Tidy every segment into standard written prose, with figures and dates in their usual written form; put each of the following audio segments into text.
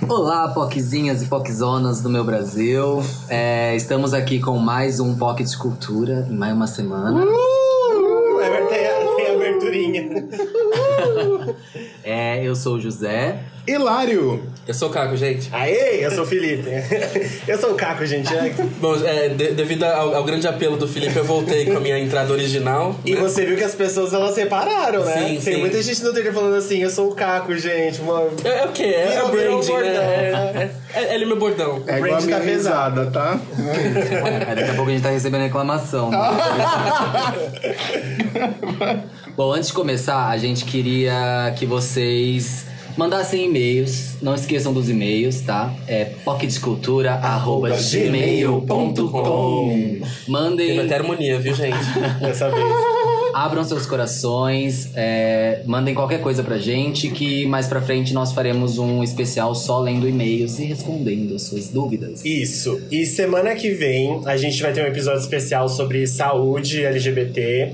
Olá, poquezinhas e poquezonas do meu Brasil. Estamos aqui com mais um Poc de Cultura em mais uma semana. Tem a aberturinha. Eu sou o José. Hilário! Eu sou o Caco, gente. Aê, eu sou o Felipe. Eu sou o Caco, gente. Bom, devido ao grande apelo do Felipe, eu voltei com a minha entrada original. E você viu que as pessoas, elas separaram, né? Sim, Tem sim. muita gente no Twitter falando assim, eu sou o Caco, gente. É o quê? É o branding, né? Ele é meu bordão. É igual a brand minha tá risada, tá? Daqui a pouco a gente tá recebendo reclamação. Bom, antes de começar, a gente queria que vocês mandassem e-mails. Não esqueçam dos e-mails, tá? pocdecultura@gmail.com. Mandem. Teve até harmonia, viu, gente? Dessa vez. Abram seus corações, mandem qualquer coisa pra gente, que mais pra frente nós faremos um especial só lendo e-mails e respondendo as suas dúvidas. Isso. E semana que vem, a gente vai ter um episódio especial sobre saúde LGBT.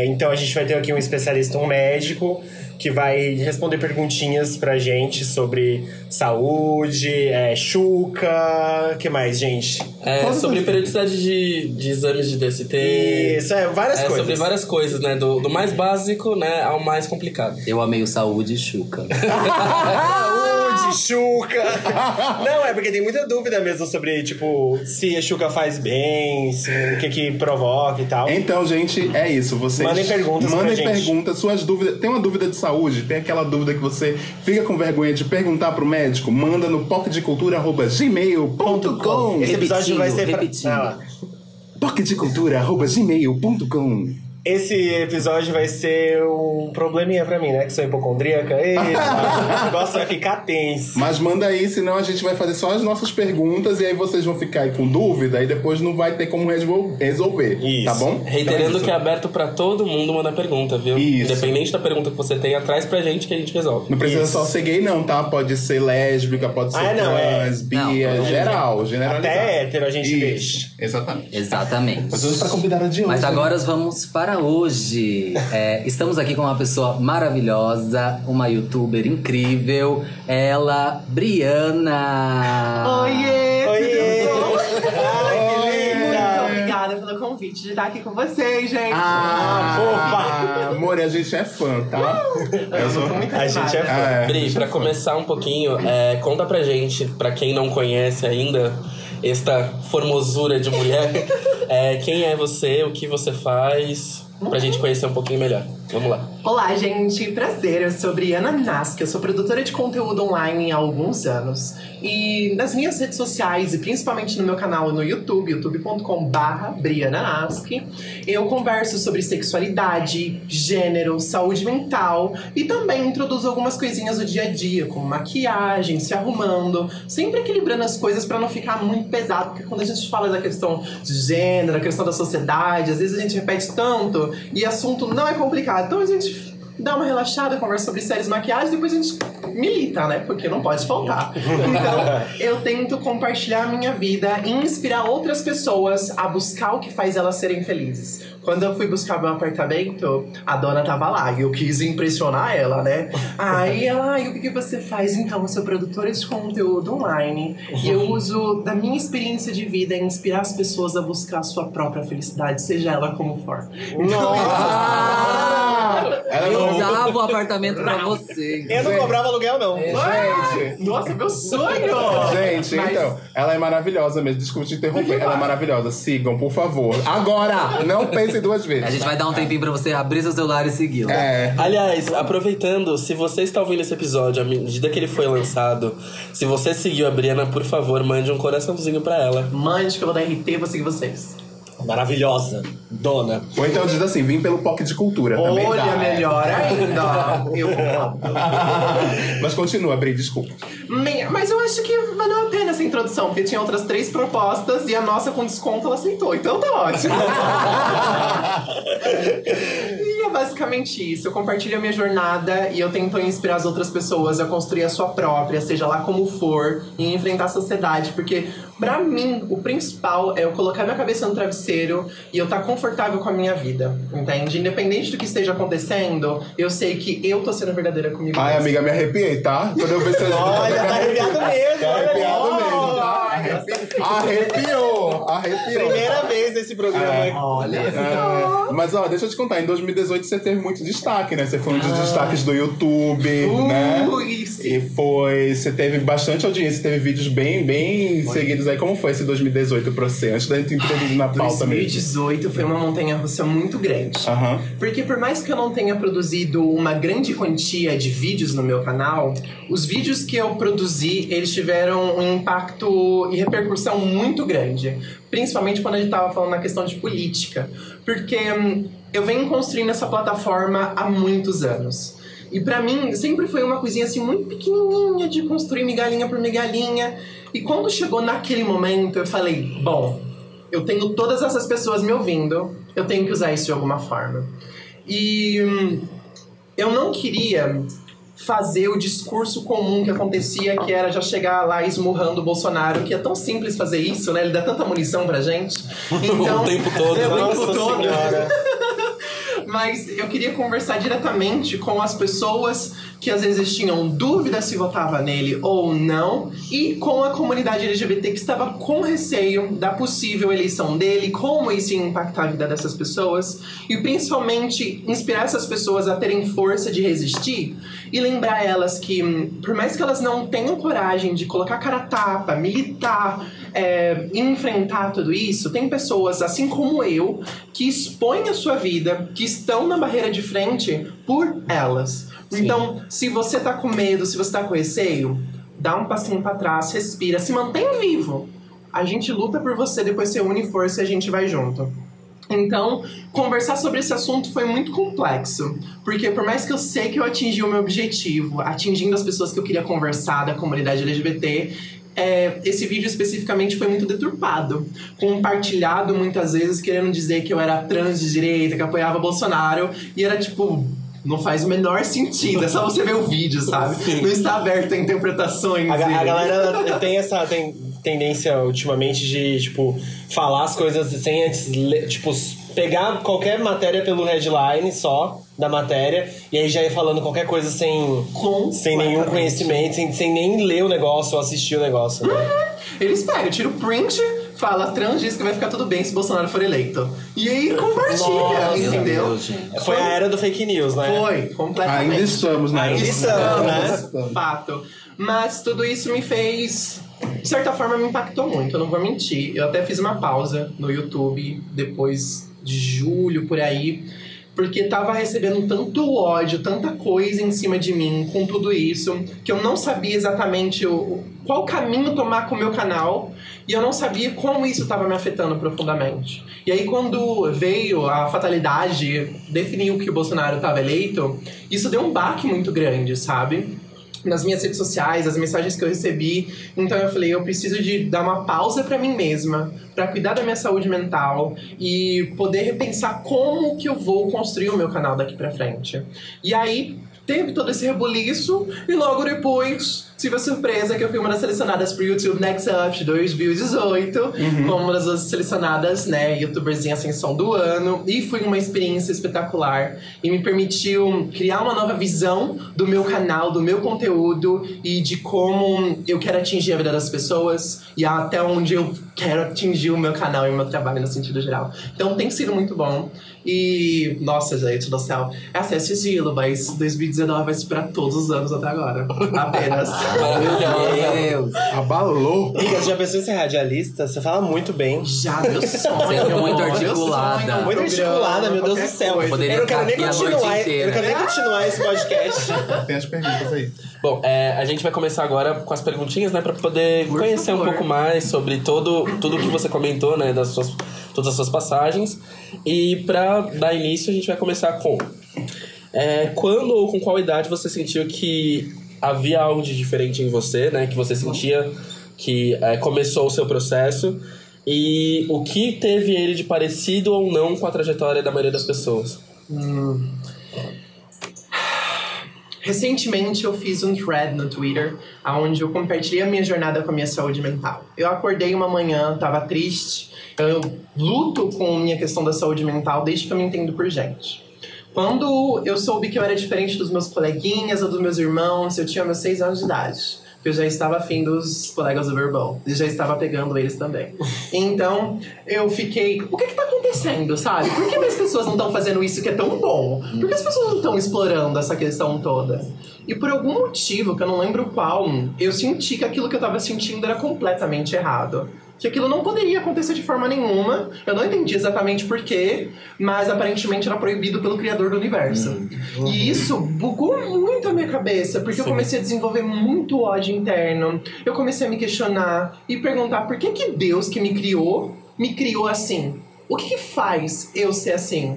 Então a gente vai ter aqui um especialista, um médico, que vai responder perguntinhas pra gente sobre saúde, chuca, o que mais, gente? Sobre periodicidade de exames de DST. Isso, várias coisas. Sobre várias coisas, né? Do mais básico, né, ao mais complicado. Eu amei o saúde e chuca. Saúde, chuca! Não, porque tem muita dúvida mesmo sobre, tipo, se a chuca faz bem, o que provoca e tal. Então, gente, é isso. Vocês mandem perguntas pra gente. Mandem perguntas, suas dúvidas. Tem uma dúvida de saúde? Tem aquela dúvida que você fica com vergonha de perguntar pro médico? Manda no pocdecultura@gmail.com. Esse episódio vai ser repetindo. pocdecultura@gmail.com. Esse episódio vai ser um probleminha pra mim, né? Que sou hipocondríaca. Eita, o negócio vai ficar tenso. Mas manda aí, senão a gente vai fazer só as nossas perguntas e aí vocês vão ficar aí com dúvida e depois não vai ter como resolver. Isso. Tá bom? Reiterando Então, que é aberto pra todo mundo mandar pergunta, viu? Isso. Independente da pergunta que você tenha, traz pra gente que a gente resolve. não precisa Isso. só ser gay, não, tá? Pode ser lésbica, pode ser trans, bi, Não, geral, generalizado. Até hétero a gente deixa. Exatamente. Exatamente. Mas hoje tá convidada de hoje. Mas agora vamos para hoje. Estamos aqui com uma pessoa maravilhosa, uma youtuber incrível, ela, Briana. Oiê! Oiê! Ai, que linda! Muito obrigada pelo convite de estar aqui com vocês, gente. fofa! Amor, a gente é fã, tá? Eu sou muito A gente é fã. Bri, pra começar um pouquinho, conta pra gente, pra quem não conhece ainda esta formosura de mulher, quem é você, o que você faz, pra gente conhecer um pouquinho melhor. Vamos lá. Olá, gente. Prazer. Eu sou Briana Nasc. Eu sou produtora de conteúdo online há alguns anos. E nas minhas redes sociais, e principalmente no meu canal no YouTube, youtube.com/Briana Nasc, eu converso sobre sexualidade, gênero, saúde mental e também introduzo algumas coisinhas do dia a dia, como maquiagem, se arrumando, sempre equilibrando as coisas pra não ficar muito pesado, porque quando a gente fala da questão de gênero, a questão da sociedade, às vezes a gente repete tanto e assunto não é complicado. Então a gente dá uma relaxada, conversa sobre séries, maquiagem, depois a gente milita, né? Porque não pode faltar. Então, eu tento compartilhar a minha vida e inspirar outras pessoas a buscar o que faz elas serem felizes. Quando eu fui buscar meu apartamento, a dona tava lá e eu quis impressionar ela, né? Aí ela, o que você faz? Então, eu sou produtora de conteúdo online e eu uso da minha experiência de vida em inspirar as pessoas a buscar a sua própria felicidade, seja ela como for. Eu dava o apartamento pra você. Eu não cobrava aluguel, não. Gente, Nossa, meu sonho! gente, Mas- então, ela é maravilhosa mesmo. Desculpa te interromper. Ela é maravilhosa. Sigam, por favor. Agora! Não pensem duas vezes. A gente vai dar um tempinho pra você abrir seu celular e segui-la. Aliás, aproveitando, se você está ouvindo esse episódio à medida que ele foi lançado, se você seguiu a Briana, por favor, mande um coraçãozinho pra ela. Mande que eu vou dar RT, vou seguir vocês. Maravilhosa. Dona. Ou então diz assim, vim pelo POC de cultura também. Olha, dá. melhor ainda. Eu Mas continua, Bri, desculpa. Mas eu acho que valeu a pena essa introdução, porque tinha outras 3 propostas e a nossa com desconto ela aceitou, então tá ótimo. E é basicamente isso. Eu compartilho a minha jornada e eu tento inspirar as outras pessoas a construir a sua própria, seja lá como for, e enfrentar a sociedade. Porque, pra mim, o principal é eu colocar minha cabeça no travesseiro e eu estar confortável com a minha vida, entende? Independente do que esteja acontecendo, eu sei que eu tô sendo verdadeira comigo Ai, mesma. amiga, me arrepiei, tá? Quando eu vi vocês... Olha, tá arrepiado mesmo. Tá arrepiado mesmo, tá? Arrepiou! Primeira vez nesse programa. Olha. Mas ó, deixa eu te contar, em 2018 você teve muito destaque, né? Você foi um dos destaques do YouTube, né? E você teve bastante audiência, teve vídeos bem seguidos aí. Como foi esse 2018 pra você? Antes da gente introduzir na pauta mesmo. 2018 foi uma montanha-russa muito grande. Aham. Porque por mais que eu não tenha produzido uma grande quantia de vídeos no meu canal, os vídeos que eu produzi, eles tiveram um impacto e repercussão muito grande. Principalmente quando a gente tava falando na questão de política. Porque eu venho construindo essa plataforma há muitos anos. E pra mim, sempre foi uma coisinha assim muito pequenininha de construir migalhinha por migalhinha. E quando chegou naquele momento, eu falei, bom, eu tenho todas essas pessoas me ouvindo, eu tenho que usar isso de alguma forma. E eu não queria fazer o discurso comum que acontecia, que era já chegar lá esmurrando o Bolsonaro, que é tão simples fazer isso, né? Ele dá tanta munição pra gente. Então, O tempo todo. Nossa Senhora. Mas eu queria conversar diretamente com as pessoas que às vezes tinham dúvida se votava nele ou não, e com a comunidade LGBT que estava com receio da possível eleição dele, como isso ia impactar a vida dessas pessoas, e principalmente inspirar essas pessoas a terem força de resistir e lembrar elas que, por mais que elas não tenham coragem de colocar cara a tapa, militar, enfrentar tudo isso, tem pessoas, assim como eu, que expõem a sua vida, que estão na barreira de frente por elas. Sim. Então, se você tá com medo, se você tá com receio, dá um passinho pra trás, respira, se mantém vivo. A gente luta por você, depois você une força e a gente vai junto. Então, conversar sobre esse assunto foi muito complexo. Porque por mais que eu sei que eu atingi o meu objetivo, atingindo as pessoas que eu queria conversar da comunidade LGBT, esse vídeo especificamente foi muito deturpado. Compartilhado muitas vezes, querendo dizer que eu era trans de direita, que apoiava Bolsonaro. E era tipo... Não faz o menor sentido, é só você ver o vídeo, sabe? Sim. Não está aberto a interpretações. A galera tem essa tendência ultimamente de, tipo, falar as coisas sem antes ler, tipo, pegar qualquer matéria pelo headline só da matéria e aí já ir falando qualquer coisa sem nenhum conhecimento, sem nem ler o negócio ou assistir o negócio, né? Eles pegam, tira o print, fala trans, diz que vai ficar tudo bem se Bolsonaro for eleito. E aí compartilha, Nossa, entendeu? Meu Deus, gente. Foi a era do fake news, né? Foi, completamente. Ainda estamos, né? Ainda estamos, né? Fato. Mas tudo isso me fez... De certa forma, me impactou muito, eu não vou mentir. Eu até fiz uma pausa no YouTube depois de julho, por aí, porque tava recebendo tanto ódio, tanta coisa em cima de mim com tudo isso, que eu não sabia exatamente qual caminho tomar com o meu canal, e eu não sabia como isso estava me afetando profundamente. E aí, quando veio a fatalidade, definiu que o Bolsonaro estava eleito, isso deu um baque muito grande, sabe? Nas minhas redes sociais, as mensagens que eu recebi. Então eu falei, eu preciso de dar uma pausa pra mim mesma, pra cuidar da minha saúde mental e poder repensar como que eu vou construir o meu canal daqui pra frente. E aí teve todo esse rebuliço e logo depois tive a surpresa que eu fui uma das selecionadas pro YouTube Next Up de 2018, como uma das selecionadas, né, youtubers em ascensão do ano, e foi uma experiência espetacular e me permitiu criar uma nova visão do meu canal, do meu conteúdo e de como eu quero atingir a vida das pessoas e até onde eu quero atingir o meu canal e o meu trabalho no sentido geral. Então tem sido muito bom. E, nossa, gente do céu, é acesso estilo, mas 2019 vai superar todos os anos até agora. Apenas. Meu Deus. Abalou. Amiga, você já pensou em ser radialista? Você fala muito bem. Já, meu sonho. Sempre muito meu articulada. sonho, Muito articulada, meu Deus do qualquer céu. coisa. Poderia Eu não quero nem ficar aqui a noite continuar. Eu inteira. não quero nem continuar esse podcast. Tem as perguntas aí. Bom, a gente vai começar agora com as perguntinhas, né? Pra poder Por conhecer favor. um pouco mais sobre tudo que você comentou, né? Todas as suas passagens. E pra dar início, a gente vai começar com... quando ou com qual idade você sentiu que havia algo de diferente em você, né? Que você sentia que começou o seu processo. E o que teve ele de parecido ou não com a trajetória da maioria das pessoas? Recentemente eu fiz um thread no Twitter, onde eu compartilhei a minha jornada com a minha saúde mental. Eu acordei uma manhã, tava triste. Eu luto com a minha questão da saúde mental desde que eu me entendo por gente. Quando eu soube que eu era diferente dos meus coleguinhas ou dos meus irmãos, eu tinha meus 6 anos de idade. Eu já estava afim dos colegas do Verbal. E já estava pegando eles também. Então, eu fiquei... O que tá acontecendo, sabe? Por que as pessoas não estão fazendo isso que é tão bom? Por que as pessoas não estão explorando essa questão toda? E por algum motivo, que eu não lembro qual, eu senti que aquilo que eu estava sentindo era completamente errado. Que aquilo não poderia acontecer de forma nenhuma. Eu não entendi exatamente por quê, mas aparentemente era proibido pelo criador do universo. E isso bugou muito a minha cabeça, porque eu comecei a desenvolver muito ódio interno. Eu comecei a me questionar e perguntar por que Deus que me criou assim? O que faz eu ser assim?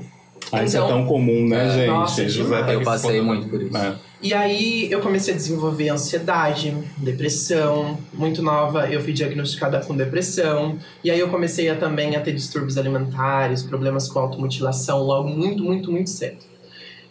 Isso é tão comum, né, gente? Nossa, José tá Eu aqui passei falando. muito por isso. E aí eu comecei a desenvolver ansiedade, depressão. Muito nova, eu fui diagnosticada com depressão. E aí eu comecei também a ter distúrbios alimentares, problemas com automutilação, logo muito cedo.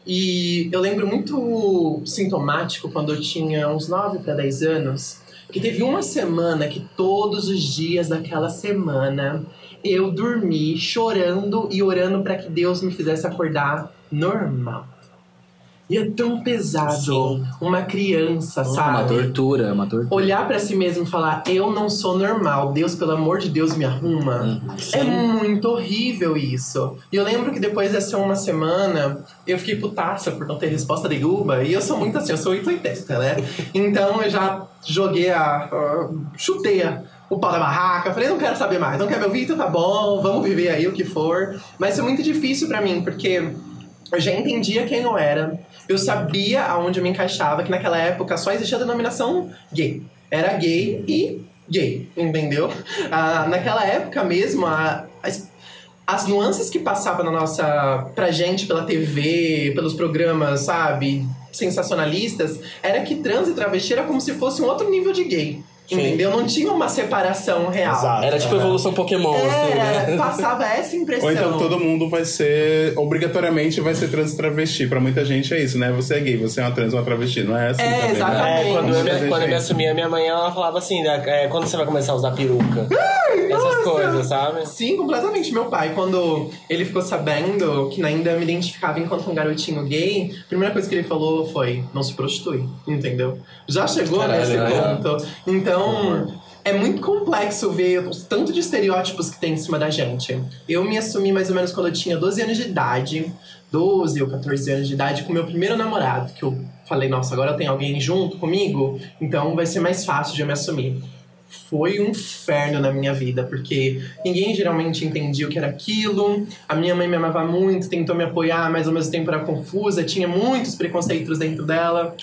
E eu lembro muito sintomático quando eu tinha uns 9 para 10 anos, que teve uma semana que todos os dias daquela semana eu dormi chorando e orando para que Deus me fizesse acordar normal. E é tão pesado uma criança, sabe? Uma tortura. Olhar pra si mesmo e falar, eu não sou normal, Deus, pelo amor de Deus, me arruma. É muito horrível isso. E eu lembro que depois dessa uma semana, eu fiquei putaça por não ter resposta nenhuma. E eu sou muito assim, eu sou 880, né? Então eu já joguei chutei o pau da barraca, falei, não quero saber mais, não quer me ouvir, então tá bom, vamos viver aí o que for. Mas foi muito difícil pra mim, porque eu já entendia quem eu era. Eu sabia aonde eu me encaixava, que naquela época só existia a denominação gay. Era gay e gay, entendeu? Naquela época mesmo, as nuances que passavam pra gente pela TV, pelos programas, sabe, sensacionalistas, era que trans e travesti era como se fosse um outro nível de gay. Entendeu? Não tinha uma separação real. Exato. Era tipo evolução Pokémon, assim, né? Passava essa impressão. Ou então todo mundo vai ser, obrigatoriamente vai ser trans e travesti. Pra muita gente é isso, né? Você é gay, você é uma trans ou uma travesti. Não é assim também, exatamente. né? Quando eu me assumi, a minha mãe, ela falava assim, quando você vai começar a usar peruca? Essas coisas, sabe? Sim, completamente. Meu pai, quando ele ficou sabendo que ainda me identificava enquanto um garotinho gay, a primeira coisa que ele falou foi, não se prostitui, entendeu? Já chegou nesse ponto. Então, é muito complexo ver o tanto de estereótipos que tem em cima da gente. Eu me assumi mais ou menos quando eu tinha 12 anos de idade, 12 ou 14 anos de idade, com meu primeiro namorado, que eu falei, nossa, agora tem alguém junto comigo, então vai ser mais fácil de eu me assumir. Foi um inferno na minha vida, porque ninguém geralmente entendia o que era aquilo. A minha mãe me amava muito, tentou me apoiar, mas ao mesmo tempo era confusa, tinha muitos preconceitos dentro dela.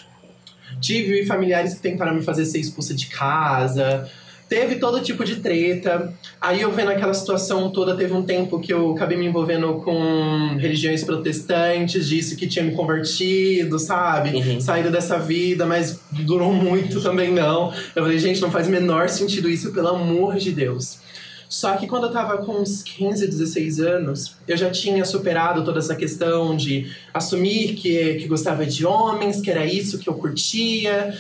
Tive familiares que tentaram me fazer ser expulsa de casa. Teve todo tipo de treta. Aí eu vendo aquela situação toda, teve um tempo que eu acabei me envolvendo com religiões protestantes, disse que tinha me convertido, sabe? Saído dessa vida, mas durou muito também não. Eu falei, gente, não faz o menor sentido isso, pelo amor de Deus. Só que quando eu tava com uns 15, 16 anos, eu já tinha superado toda essa questão de assumir que gostava de homens, que era isso que eu curtia.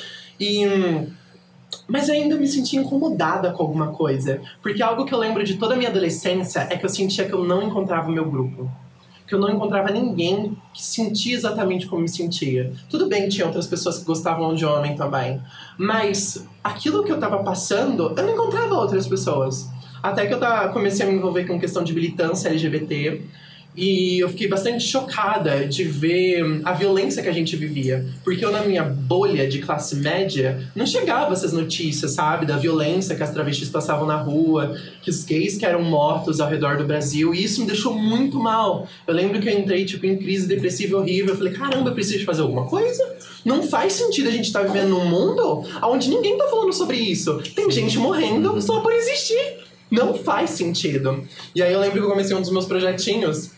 Mas eu ainda me sentia incomodada com alguma coisa. Porque algo que eu lembro de toda a minha adolescência é que eu sentia que eu não encontrava o meu grupo. Que eu não encontrava ninguém que sentia exatamente como me sentia. Tudo bem, tinha outras pessoas que gostavam de homem também. Mas aquilo que eu tava passando, eu não encontrava outras pessoas. Até que eu comecei a me envolver com questão de militância LGBT. E eu fiquei bastante chocada de ver a violência que a gente vivia. Porque eu, na minha bolha de classe média, não chegava essas notícias, sabe? Da violência que as travestis passavam na rua, que os gays que eram mortos ao redor do Brasil. E isso me deixou muito mal. Eu lembro que eu entrei em crise depressiva horrível. Eu falei, caramba, eu preciso fazer alguma coisa? Não faz sentido a gente estar vivendo num mundo onde ninguém tá falando sobre isso. Tem gente morrendo só por existir. Não faz sentido. E aí eu lembro que eu comecei um dos meus projetinhos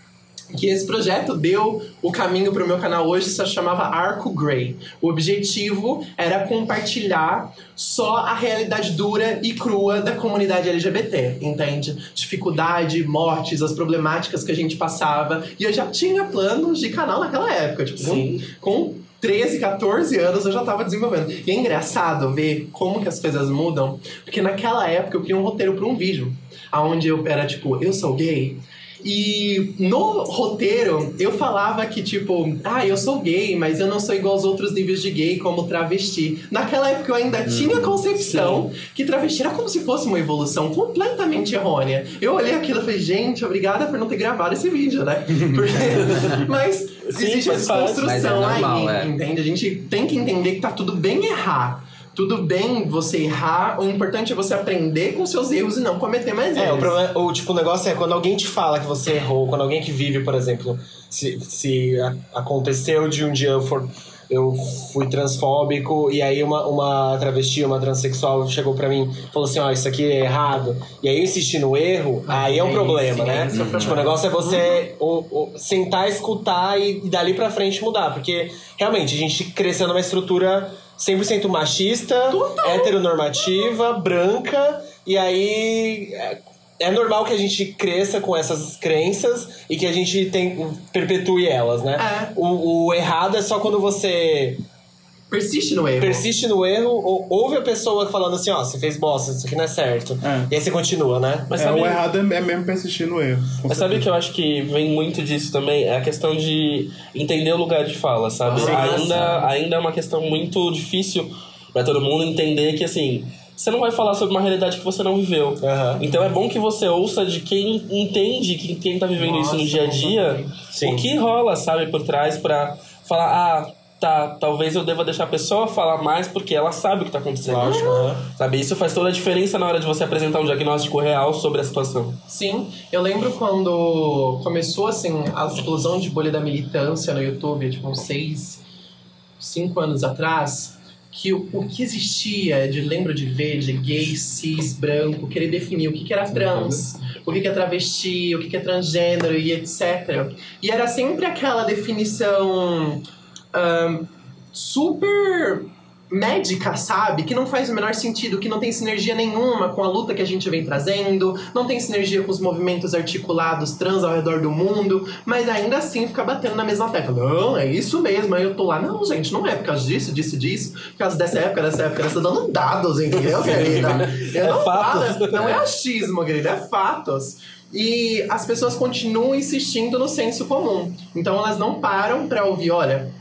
que esse projeto deu o caminho para o meu canal hoje, se chamava Arco Grey. O objetivo era compartilhar só a realidade dura e crua da comunidade LGBT, entende? Dificuldade, mortes, as problemáticas que a gente passava. E eu já tinha planos de canal naquela época, tipo, com 13, 14 anos eu já tava desenvolvendo. E é engraçado ver como que as coisas mudam, porque naquela época eu criei um roteiro para um vídeo, onde eu era tipo, eu sou gay. E no roteiro eu falava que tipo, eu sou gay, mas eu não sou igual aos outros níveis de gay como travesti. Naquela época eu ainda tinha a concepção que travesti era como se fosse uma evolução completamente errônea. Eu olhei aquilo e falei, gente, obrigada por não ter gravado esse vídeo, né? Porque... mas existe essa construção aí, entende? A gente tem que entender que tá tudo bem errar. Tudo bem você errar, o importante é você aprender com seus erros e não cometer mais erros. O problema, o negócio é quando alguém te fala que você errou, quando alguém que vive, por exemplo, se aconteceu de um dia eu fui transfóbico e aí uma travesti, uma transexual chegou pra mim e falou assim, isso aqui é errado, e aí eu insisti no erro, aí é um problema, né? Tipo, o negócio é você sentar, escutar e dali pra frente mudar, porque realmente a gente cresceu numa estrutura 100% machista, heteronormativa, branca, e aí é normal que a gente cresça com essas crenças e que a gente perpetue elas, né? O errado é só quando você persiste no erro, ou ouve a pessoa falando assim, você fez bosta, isso aqui não é certo. E aí você continua, né? Mas o errado é mesmo persistir no erro. Mas sabe que eu acho que vem muito disso também? É a questão de entender o lugar de fala, sabe? Ainda é uma questão muito difícil pra todo mundo entender que, assim, você não vai falar sobre uma realidade que você não viveu. Então é bom que você ouça de quem entende, quem tá vivendo isso no dia a dia, o que rola, sabe, por trás pra falar, talvez eu deva deixar a pessoa falar mais porque ela sabe o que tá acontecendo. Lógico, sabe? Isso faz toda a diferença na hora de você apresentar um diagnóstico real sobre a situação. Sim, eu lembro quando começou, assim, a explosão de bolha da militância no YouTube, tipo, uns 5 anos atrás, que o que existia lembro de ver de gay, cis, branco, querer definir o que era trans, o que é travesti, o que é transgênero e etc. E era sempre aquela definição super médica, sabe? Que não faz o menor sentido, que não tem sinergia nenhuma com a luta que a gente vem trazendo, não tem sinergia com os movimentos articulados trans ao redor do mundo, mas ainda assim fica batendo na mesma tecla. Não, é isso mesmo. Aí eu tô lá, não, gente, não é por causa disso, por causa dessa época, dando dados, entendeu, querida? Não é achismo, querida, é fatos. E as pessoas continuam insistindo no senso comum. Então elas não param pra ouvir, olha,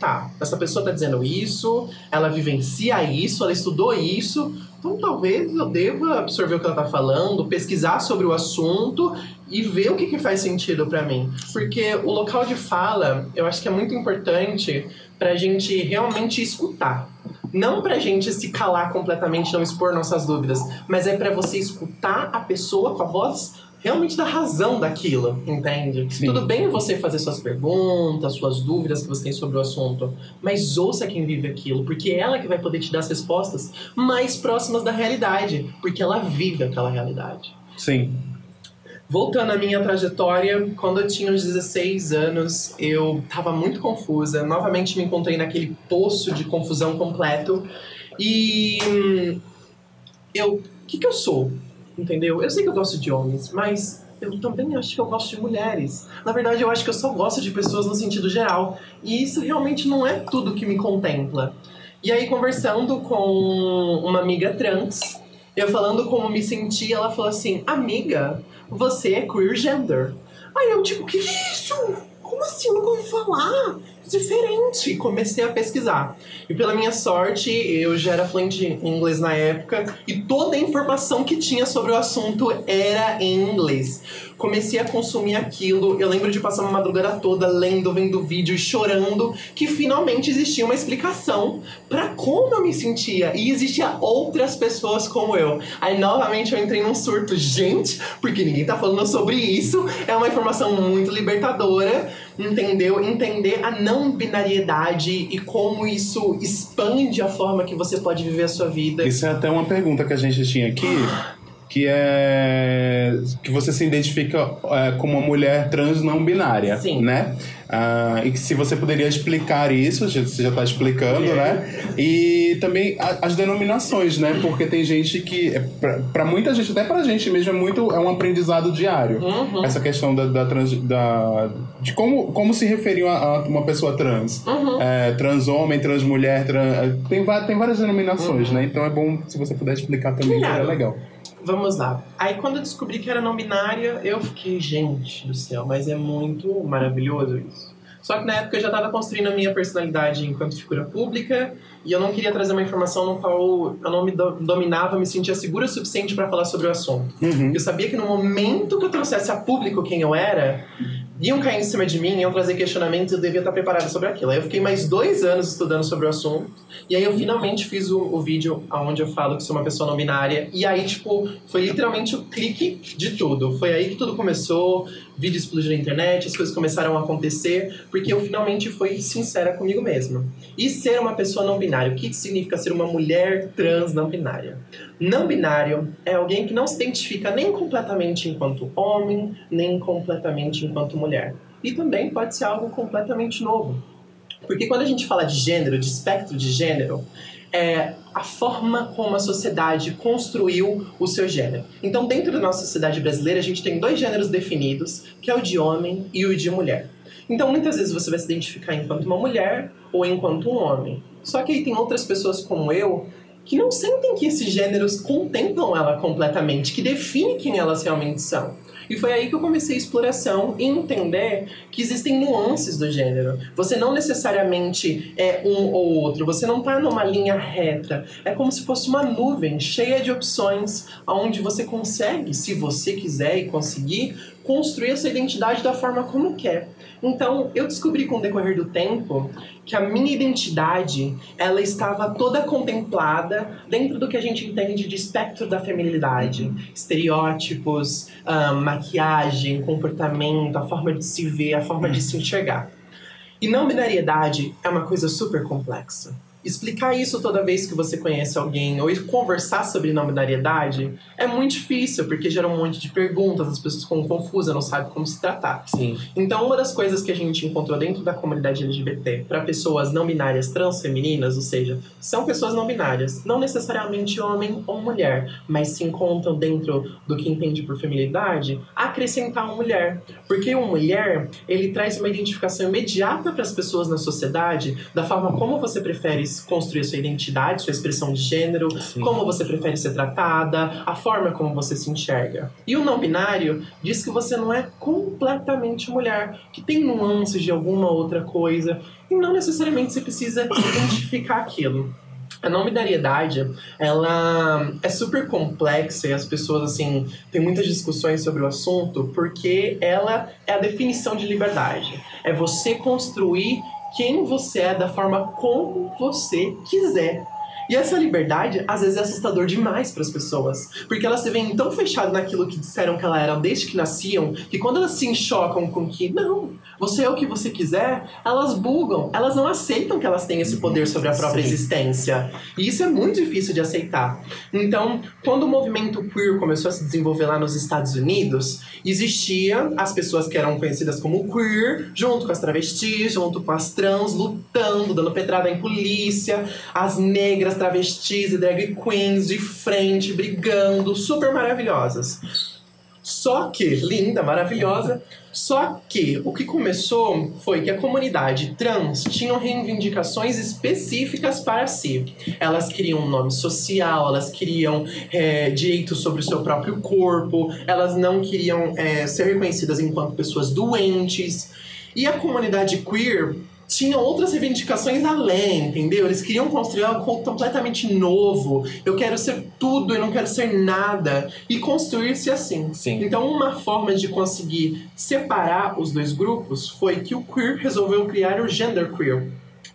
essa pessoa tá dizendo isso, ela vivencia isso, ela estudou isso, então talvez eu deva absorver o que ela tá falando, pesquisar sobre o assunto e ver o que faz sentido pra mim. Porque o local de fala, eu acho que é muito importante pra gente realmente escutar. Não pra gente se calar completamente, não expor nossas dúvidas, mas é pra você escutar a pessoa com a voz realmente da razão daquilo, entende? Sim. Tudo bem você fazer suas perguntas, suas dúvidas que você tem sobre o assunto, mas ouça quem vive aquilo, porque é ela que vai poder te dar as respostas mais próximas da realidade, porque ela vive aquela realidade. Sim. Voltando à minha trajetória, quando eu tinha uns 16 anos, eu tava muito confusa. Novamente me encontrei naquele poço de confusão completo. E o que eu sou? Entendeu? Eu sei que eu gosto de homens, mas eu também acho que eu gosto de mulheres. Na verdade, eu acho que eu só gosto de pessoas no sentido geral. E isso realmente não é tudo que me contempla. E aí, conversando com uma amiga trans, eu falando como me senti, ela falou assim, amiga, você é queer gender. Aí eu tipo, o que é isso? Como assim? Eu nunca ouvi falar. Diferente. Comecei a pesquisar. E pela minha sorte, eu já era fluente em inglês na época e toda a informação que tinha sobre o assunto era em inglês. Comecei a consumir aquilo. Eu lembro de passar uma madrugada toda lendo, vendo vídeo e chorando que finalmente existia uma explicação pra como eu me sentia. E existia outras pessoas como eu. Aí novamente eu entrei num surto. Gente, porque ninguém tá falando sobre isso. É uma informação muito libertadora. Entendeu? Entender a não binariedade e como isso expande a forma que você pode viver a sua vida. Isso é até uma pergunta que a gente tinha aqui, que é que você se identifica como uma mulher trans não binária, Sim. né? E que se você poderia explicar isso, você já está explicando, né? E também as denominações, né? Porque tem gente que, para muita gente, até pra gente mesmo, é um aprendizado diário. Essa questão de como se referir a uma pessoa trans. Trans homem, trans mulher, tem várias denominações, né? Então é bom se você puder explicar também, que é legal. Vamos lá. Aí quando eu descobri que era não binária, eu fiquei, gente do céu, mas é muito maravilhoso isso. Só que na época eu já estava construindo a minha personalidade enquanto figura pública e eu não queria trazer uma informação no qual eu não me dominava, me sentia segura o suficiente para falar sobre o assunto. Eu sabia que no momento que eu trouxesse a público quem eu era, iam cair em cima de mim, iam trazer questionamentos e eu devia estar preparado sobre aquilo. Aí eu fiquei mais 2 anos estudando sobre o assunto e aí eu finalmente fiz o vídeo onde eu falo que sou uma pessoa não binária e aí, tipo, foi literalmente o clique de tudo. Foi aí que tudo começou, vídeo explodiu na internet, as coisas começaram a acontecer porque eu finalmente fui sincera comigo mesma. E ser uma pessoa não binária, o que significa ser uma mulher trans não binária? Não binário é alguém que não se identifica nem completamente enquanto homem, nem completamente enquanto mulher. E também pode ser algo completamente novo. Porque quando a gente fala de gênero, de espectro de gênero, é a forma como a sociedade construiu o seu gênero. Então, dentro da nossa sociedade brasileira, a gente tem 2 gêneros definidos, que é o de homem e o de mulher. Então, muitas vezes você vai se identificar enquanto uma mulher ou enquanto um homem. Só que aí tem outras pessoas como eu que não sentem que esses gêneros contemplam ela completamente, que definem quem elas realmente são. E foi aí que eu comecei a exploração e entender que existem nuances do gênero. Você não necessariamente é um ou outro, você não está numa linha reta. É como se fosse uma nuvem cheia de opções, onde você consegue, se você quiser e conseguir, construir a sua identidade da forma como quer. Então, eu descobri com o decorrer do tempo que a minha identidade, ela estava toda contemplada dentro do que a gente entende de espectro da feminilidade. Estereótipos, maquiagem, comportamento, a forma de se ver, a forma de se enxergar. E não binariedade é uma coisa super complexa. Explicar isso toda vez que você conhece alguém ou conversar sobre não binariedade é muito difícil, porque gera um monte de perguntas, as pessoas ficam confusas, não sabem como se tratar. Sim. Então, uma das coisas que a gente encontrou dentro da comunidade LGBT para pessoas não binárias transfemininas, ou seja, são pessoas não binárias, não necessariamente homem ou mulher, mas se encontram dentro do que entende por feminilidade, acrescentar uma mulher. Porque uma mulher, ele traz uma identificação imediata para as pessoas na sociedade da forma como você prefere construir sua identidade, sua expressão de gênero, Sim. como você prefere ser tratada, a forma como você se enxerga. E o não binário diz que você não é completamente mulher, que tem nuances de alguma outra coisa, e não necessariamente você precisa identificar aquilo. A não binariedade, ela é super complexa e as pessoas, assim, têm muitas discussões sobre o assunto porque ela é a definição de liberdade. É você construir quem você é da forma como você quiser. E essa liberdade, às vezes, é assustador demais para as pessoas. Porque elas se veem tão fechadas naquilo que disseram que elas eram desde que nasciam, que quando elas se chocam com que, não, você é o que você quiser, elas bugam. Elas não aceitam que elas têm esse poder sobre a própria existência. E isso é muito difícil de aceitar. Então, quando o movimento queer começou a se desenvolver lá nos Estados Unidos, existia as pessoas que eram conhecidas como queer, junto com as travestis, junto com as trans, lutando, dando pedrada em polícia, as negras, travestis e drag queens de frente, brigando, super maravilhosas. Só que, linda, maravilhosa, só que o que começou foi que a comunidade trans tinha reivindicações específicas para si. Elas queriam um nome social, elas queriam direitos sobre o seu próprio corpo, elas não queriam ser reconhecidas enquanto pessoas doentes. E a comunidade queer tinha outras reivindicações além, entendeu? Eles queriam construir algo completamente novo. Eu quero ser tudo e não quero ser nada. E construir-se assim. Sim. Então, uma forma de conseguir separar os dois grupos foi que o queer resolveu criar o genderqueer.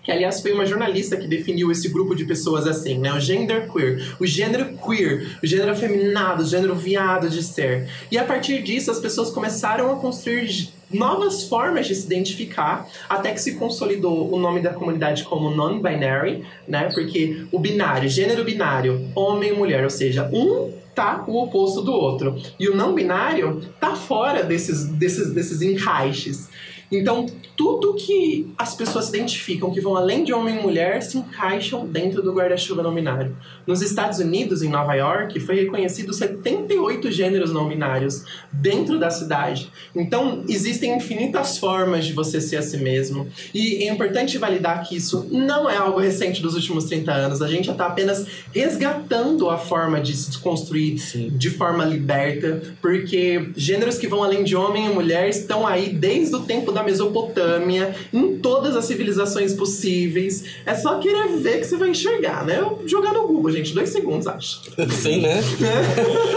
Que, aliás, foi uma jornalista que definiu esse grupo de pessoas assim, né? O genderqueer, o gênero queer, o gênero afeminado, o gênero viado de ser. E a partir disso, as pessoas começaram a construir novas formas de se identificar, até que se consolidou o nome da comunidade como non-binary, né? Porque o binário, gênero binário, homem e mulher, ou seja, um tá o oposto do outro. E o não binário tá fora desses encaixes. Então, tudo que as pessoas se identificam, que vão além de homem e mulher, se encaixam dentro do guarda-chuva não binário. Nos Estados Unidos, em Nova York, foi reconhecido 78 gêneros não binários dentro da cidade. Então, existem infinitas formas de você ser a si mesmo. E é importante validar que isso não é algo recente dos últimos 30 anos. A gente já está apenas resgatando a forma de se construir de forma liberta, porque gêneros que vão além de homem e mulher estão aí desde o tempo da Mesopotâmia, em todas as civilizações possíveis. É só querer ver que você vai enxergar, né? Eu jogar no Google, gente, 2 segundos, acho. Sim, né?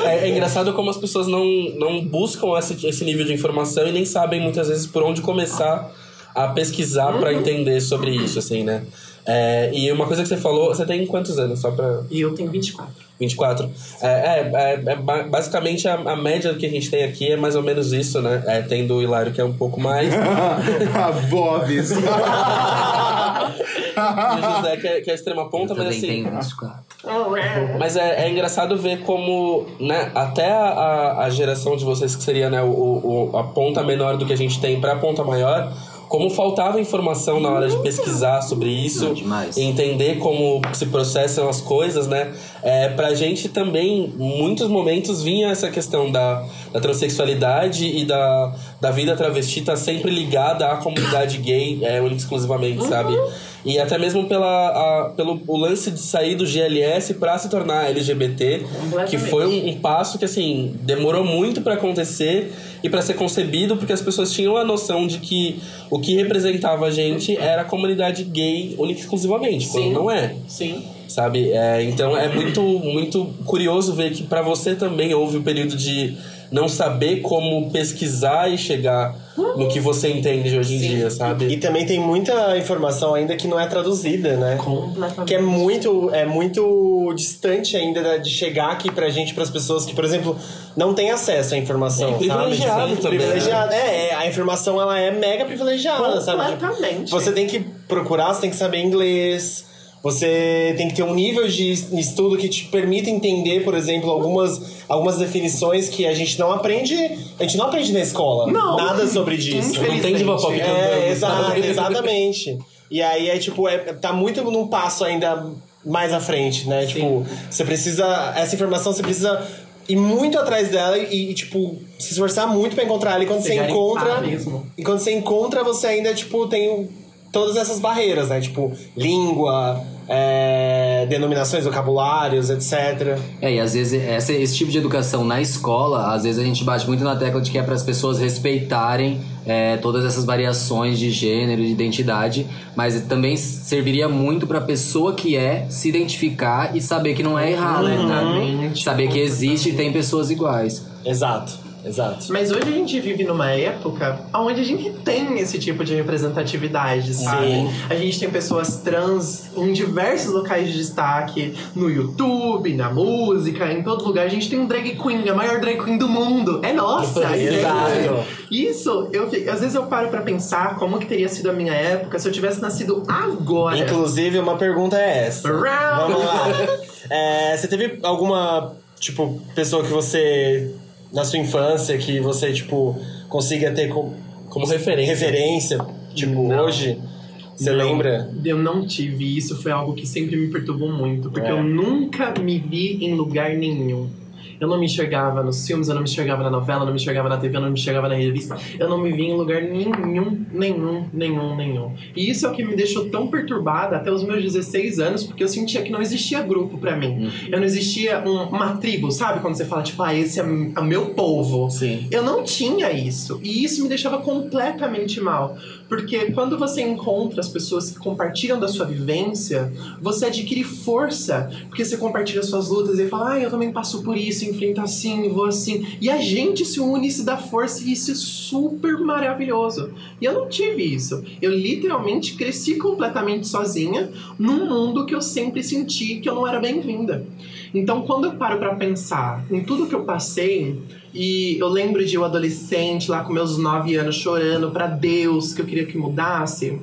É engraçado como as pessoas não buscam esse nível de informação e nem sabem muitas vezes por onde começar a pesquisar pra entender sobre isso, assim, né? E uma coisa que você falou, você tem quantos anos? Só pra... E eu tenho 24. 24. Basicamente a média que a gente tem aqui é mais ou menos isso, né? Tendo o Hilário que é um pouco mais. Bobs. E o José que é a extrema ponta, mas assim. Tenho 24. Mas é engraçado ver como, né, até a geração de vocês, que seria, né, a ponta menor do que a gente tem pra ponta maior, como faltava informação na hora de pesquisar sobre isso, entender como se processam as coisas, né? Pra gente também, em muitos momentos, vinha essa questão da transexualidade e da vida travesti tá sempre ligada à comunidade gay, exclusivamente, sabe? E até mesmo pelo o lance de sair do GLS pra se tornar LGBT, que foi um passo que, assim, demorou muito pra acontecer e pra ser concebido, porque as pessoas tinham a noção de que o que representava a gente era a comunidade gay única e exclusivamente, quando não é. Sim. Sabe? Então é muito curioso ver que pra você também houve um período de não saber como pesquisar e chegar no que você entende hoje em dia, sabe? E também tem muita informação ainda que não é traduzida, né? Completamente. Que é muito distante ainda de chegar aqui pra gente, pras pessoas que, por exemplo, não têm acesso à informação, privilegiado sabe? também. Privilegiado. A informação, ela é mega privilegiada, sabe? Completamente. Você tem que procurar, você tem que saber inglês. Você tem que ter um nível de estudo que te permita entender, por exemplo, algumas definições que a gente não aprende na escola. Não. Nada sobre disso. Não tem diva pop cantando. Exatamente. E aí tá muito num passo ainda mais à frente, né? Sim. Tipo, essa informação você precisa ir muito atrás dela e tipo, se esforçar muito pra encontrar ela. E quando você encontra, você ainda, tipo, tem todas essas barreiras, né? Tipo, língua, denominações, vocabulários, etc. E às vezes esse tipo de educação na escola, às vezes a gente bate muito na tecla de que é para as pessoas respeitarem todas essas variações de gênero, de identidade, mas também serviria muito para a pessoa que se identificar e saber que não é errado, né? Saber que existe e tem pessoas iguais. Exato. Mas hoje a gente vive numa época onde a gente tem esse tipo de representatividade, sabe? Sim. A gente tem pessoas trans em diversos locais de destaque, no YouTube, na música, em todo lugar. A gente tem um drag queen, a maior drag queen do mundo. É nossa! Exato. Isso, às vezes eu paro pra pensar como que teria sido a minha época se eu tivesse nascido agora. Inclusive, uma pergunta é essa. Round. Vamos lá. Você teve alguma, tipo, pessoa que você... na sua infância, que você, tipo, consiga ter como referência, tipo, Não. hoje? Você lembra? Eu não tive isso, foi algo que sempre me perturbou muito, porque eu nunca me vi em lugar nenhum. Eu não me enxergava nos filmes, eu não me enxergava na novela, eu não me enxergava na TV, eu não me enxergava na revista. Eu não me vi em lugar nenhum. E isso é o que me deixou tão perturbada até os meus 16 anos, porque eu sentia que não existia grupo pra mim. Eu não existia uma tribo, sabe? Quando você fala, tipo, esse é o meu povo. Sim. Eu não tinha isso. E isso me deixava completamente mal. Porque quando você encontra as pessoas que compartilham da sua vivência, você adquire força. Porque você compartilha suas lutas e fala, eu também passo por isso, enfrento assim, vou assim. E a gente se une, se dá força, e isso é super maravilhoso. E eu não tive isso. Eu literalmente cresci completamente sozinha num mundo que eu sempre senti que eu não era bem-vinda. Então, quando eu paro pra pensar em tudo que eu passei, e eu lembro de eu adolescente, lá com meus 9 anos, chorando pra Deus que eu queria que mudasse,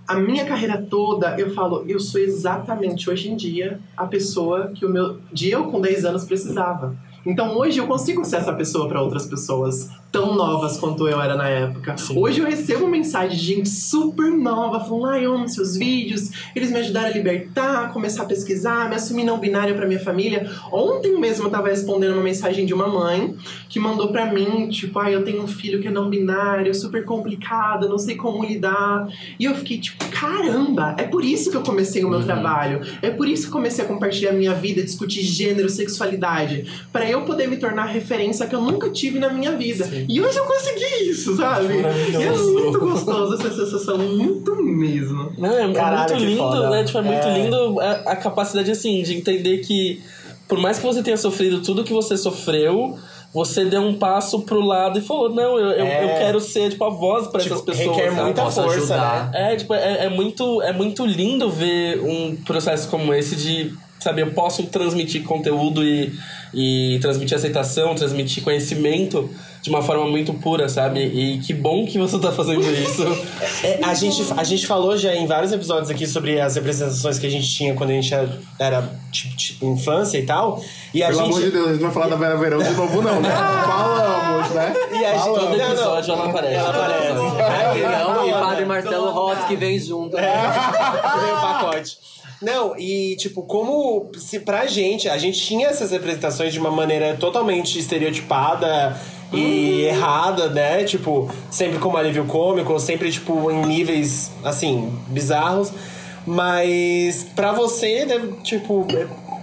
a minha carreira toda, eu falo, eu sou exatamente hoje em dia a pessoa que eu com 10 anos precisava. Então hoje eu consigo ser essa pessoa para outras pessoas tão novas quanto eu era na época. Sim. Hoje eu recebo mensagem de gente super nova falando, eu amo seus vídeos, eles me ajudaram a libertar, a começar a pesquisar, me assumir não binária pra minha família. Ontem mesmo eu tava respondendo uma mensagem de uma mãe que mandou pra mim, tipo, eu tenho um filho que é não binário, super complicado, não sei como lidar. E eu fiquei tipo, caramba, é por isso que eu comecei o meu trabalho, é por isso que eu comecei a compartilhar a minha vida, discutir gênero, sexualidade, pra eu poder me tornar referência que eu nunca tive na minha vida. Sim. E hoje eu consegui isso, sabe? E é muito gostoso essa sensação, muito mesmo. Não, Caralho, muito lindo, foda. né? Tipo, é muito lindo a capacidade, assim, de entender que por mais que você tenha sofrido tudo que você sofreu, você deu um passo pro lado e falou, não, eu quero ser, tipo, a voz pra essas pessoas. Requer muita força, né? É muito lindo ver um processo como esse de, sabe, eu posso transmitir conteúdo e transmitir aceitação, transmitir conhecimento de uma forma muito pura, sabe? E que bom que você tá fazendo isso. A gente falou já em vários episódios aqui sobre as representações que a gente tinha quando a gente era tipo infância e tal. E Pelo amor de Deus, a gente não vai falar da Vera Verão de novo, não, né? Falamos, né? E a gente, todo episódio ela aparece. Ela aparece. E Padre Marcelo Rossi que vem junto. Que vem o pacote. Não, e tipo, como se pra gente, a gente tinha essas representações de uma maneira totalmente estereotipada e errada, né? Tipo, sempre como alívio cômico, sempre, tipo, em níveis, assim, bizarros. Mas pra você, né, tipo,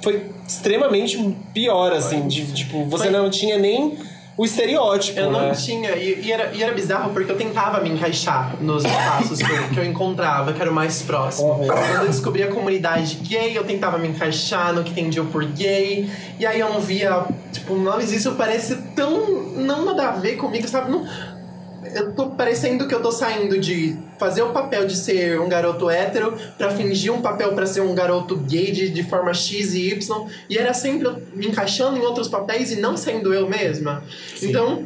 foi extremamente pior, assim. Tipo, você não tinha nem o estereótipo, eu né? não tinha, e era bizarro porque eu tentava me encaixar nos espaços que eu encontrava, que era o mais próximo. Quando eu descobri a comunidade gay, eu tentava me encaixar no que entendiam por gay, e aí eu não via, tipo, mas isso parece tão não nada a ver comigo, sabe? Não, eu tô parecendo que eu tô saindo de fazer o papel de ser um garoto hétero pra fingir um papel pra ser um garoto gay de forma X e Y. E era sempre me encaixando em outros papéis e não sendo eu mesma. Sim. Então,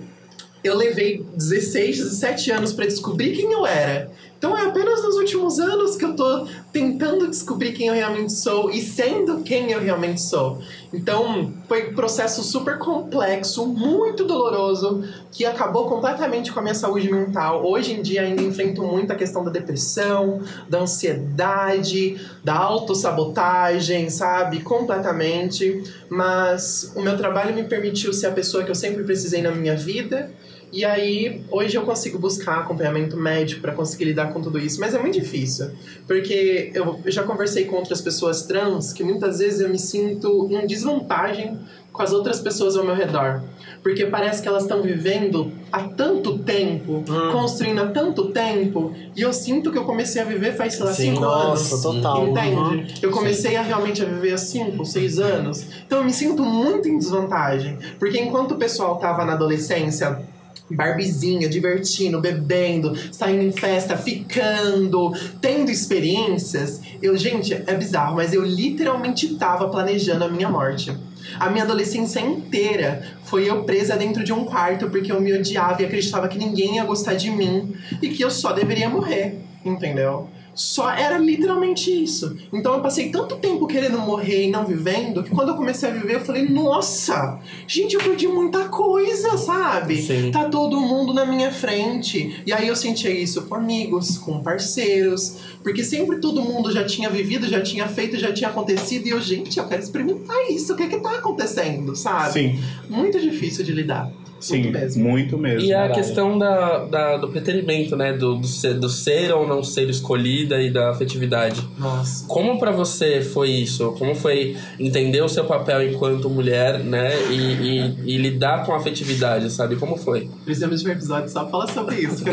eu levei 16, 17 anos pra descobrir quem eu era. Então é apenas nos últimos anos que eu tô tentando descobrir quem eu realmente sou e sendo quem eu realmente sou. Então foi um processo super complexo, muito doloroso, que acabou completamente com a minha saúde mental. Hoje em dia ainda enfrento muito a questão da depressão, da ansiedade, da autossabotagem, sabe? Completamente. Mas o meu trabalho me permitiu ser a pessoa que eu sempre precisei na minha vida. E aí, hoje eu consigo buscar acompanhamento médico pra conseguir lidar com tudo isso. Mas é muito difícil, porque eu já conversei com outras pessoas trans que muitas vezes eu me sinto em desvantagem com as outras pessoas ao meu redor. Porque parece que elas estão vivendo há tanto tempo, construindo há tanto tempo, e eu sinto que eu comecei a viver faz, sei lá, 5 anos. Total. Entende? Eu comecei a realmente a viver há 5, 6 anos. Então eu me sinto muito em desvantagem. Porque enquanto o pessoal tava na adolescência barbizinha, divertindo, bebendo, saindo em festa, ficando, tendo experiências, gente, é bizarro, mas eu literalmente tava planejando a minha morte. A minha adolescência inteira foi eu presa dentro de um quarto porque eu me odiava e acreditava que ninguém ia gostar de mim e que eu só deveria morrer, entendeu? Só era literalmente isso. Então eu passei tanto tempo querendo morrer e não vivendo, que quando eu comecei a viver eu falei, nossa, gente, eu perdi muita coisa, sabe? Sim. Tá todo mundo na minha frente. E aí eu sentia isso com amigos, com parceiros, porque sempre todo mundo já tinha vivido, já tinha feito, já tinha acontecido, e eu, gente, eu quero experimentar isso, o que tá acontecendo, sabe? Sim. Muito difícil de lidar. Sim, muito mesmo. E a questão do preterimento, né? Do ser ou não ser escolhida e da afetividade. Nossa. Como pra você foi isso? Como foi entender o seu papel enquanto mulher, né? E lidar com a afetividade, sabe? Como foi? Precisamos de um episódio só pra falar sobre isso.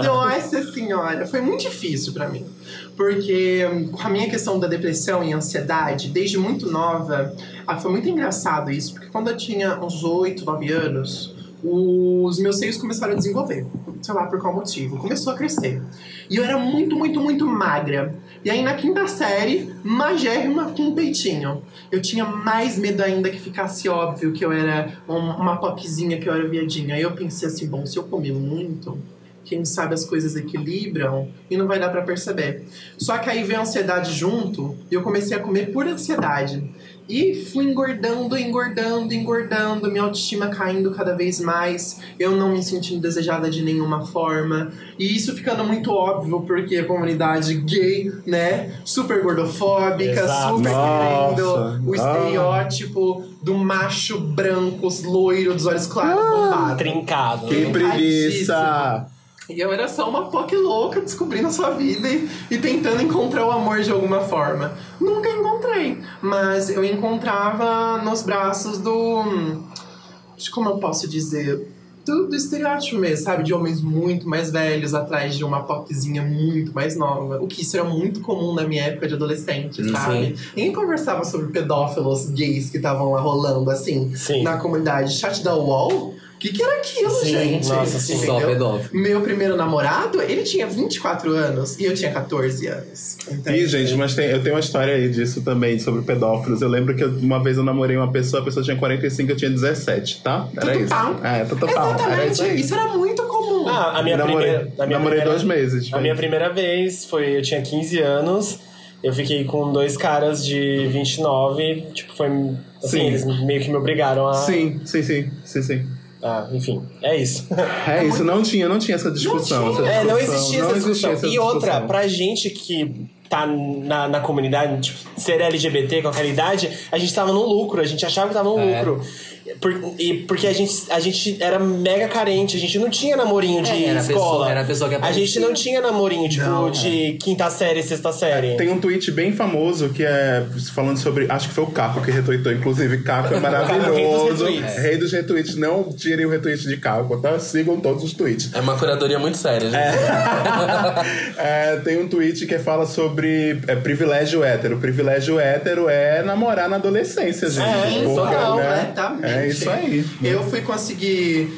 Nossa senhora, foi muito difícil pra mim. Porque com a minha questão da depressão e ansiedade, desde muito nova, foi muito engraçado isso. Porque quando eu tinha uns 8, 9 anos, os meus seios começaram a desenvolver. Sei lá por qual motivo. Começou a crescer. E eu era muito, muito, muito magra. E aí na 5ª série, magérrima com um peitinho. Eu tinha mais medo ainda que ficasse óbvio que eu era uma popzinha, que eu era viadinha. Aí eu pensei assim, bom, se eu comer muito, quem sabe as coisas equilibram e não vai dar pra perceber. Só que aí veio a ansiedade junto e eu comecei a comer por ansiedade. E fui engordando, minha autoestima caindo cada vez mais, eu não me sentindo desejada de nenhuma forma. E isso ficando muito óbvio, porque a comunidade gay, né, super gordofóbica, Exato. super querendo o Nossa. estereótipo do macho branco, loiro, dos olhos claros, bombado. Trincado. Que preguiça! E eu era só uma POC louca, descobrindo a sua vida e tentando encontrar o amor de alguma forma. Nunca encontrei, mas eu encontrava nos braços como eu posso dizer? Do estereótipo mesmo, sabe? De homens muito mais velhos atrás de uma POCzinha muito mais nova. O que isso era muito comum na minha época de adolescente, sabe? Ninguém conversava sobre pedófilos gays que estavam lá rolando, assim, na comunidade. Chat da UOL? O que era aquilo, gente? Nossa, sim. Só pedófilo. Meu primeiro namorado, ele tinha 24 anos e eu tinha 14 anos. Então, Ih, gente, mas eu tenho uma história aí disso também, sobre pedófilos. Eu lembro que uma vez eu namorei uma pessoa, a pessoa tinha 45, eu tinha 17, tá? Era Tudo isso. pau. Tudo pau. Era Exatamente, isso aí. isso era muito comum. A minha Namorei 2 meses. A minha primeira vez foi... Eu tinha 15 anos. Eu fiquei com 2 caras de 29. Tipo, foi... Assim, Sim. eles meio que me obrigaram a... Sim. enfim, é isso. É isso, não tinha essa discussão. Não existia essa discussão. essa E outra, discussão. pra gente que tá na comunidade, tipo, ser LGBT com aquela idade, a gente tava no lucro, a gente achava que tava no lucro. Porque a gente era mega carente, a gente não tinha namorinho de era escola. era a pessoa que a gente não tinha namorinho, tipo, de 5ª série, 6ª série. Tem um tweet bem famoso que é falando sobre... Acho que foi o Caco que retweetou. Inclusive, Caco é maravilhoso. Rei dos retweets. Não tirem o retweet de Caco, tá? Sigam todos os tweets. É uma curadoria muito séria, gente. Tem um tweet que fala sobre privilégio hétero. Privilégio hétero é namorar na adolescência, gente. Completamente. É isso aí. Eu fui conseguir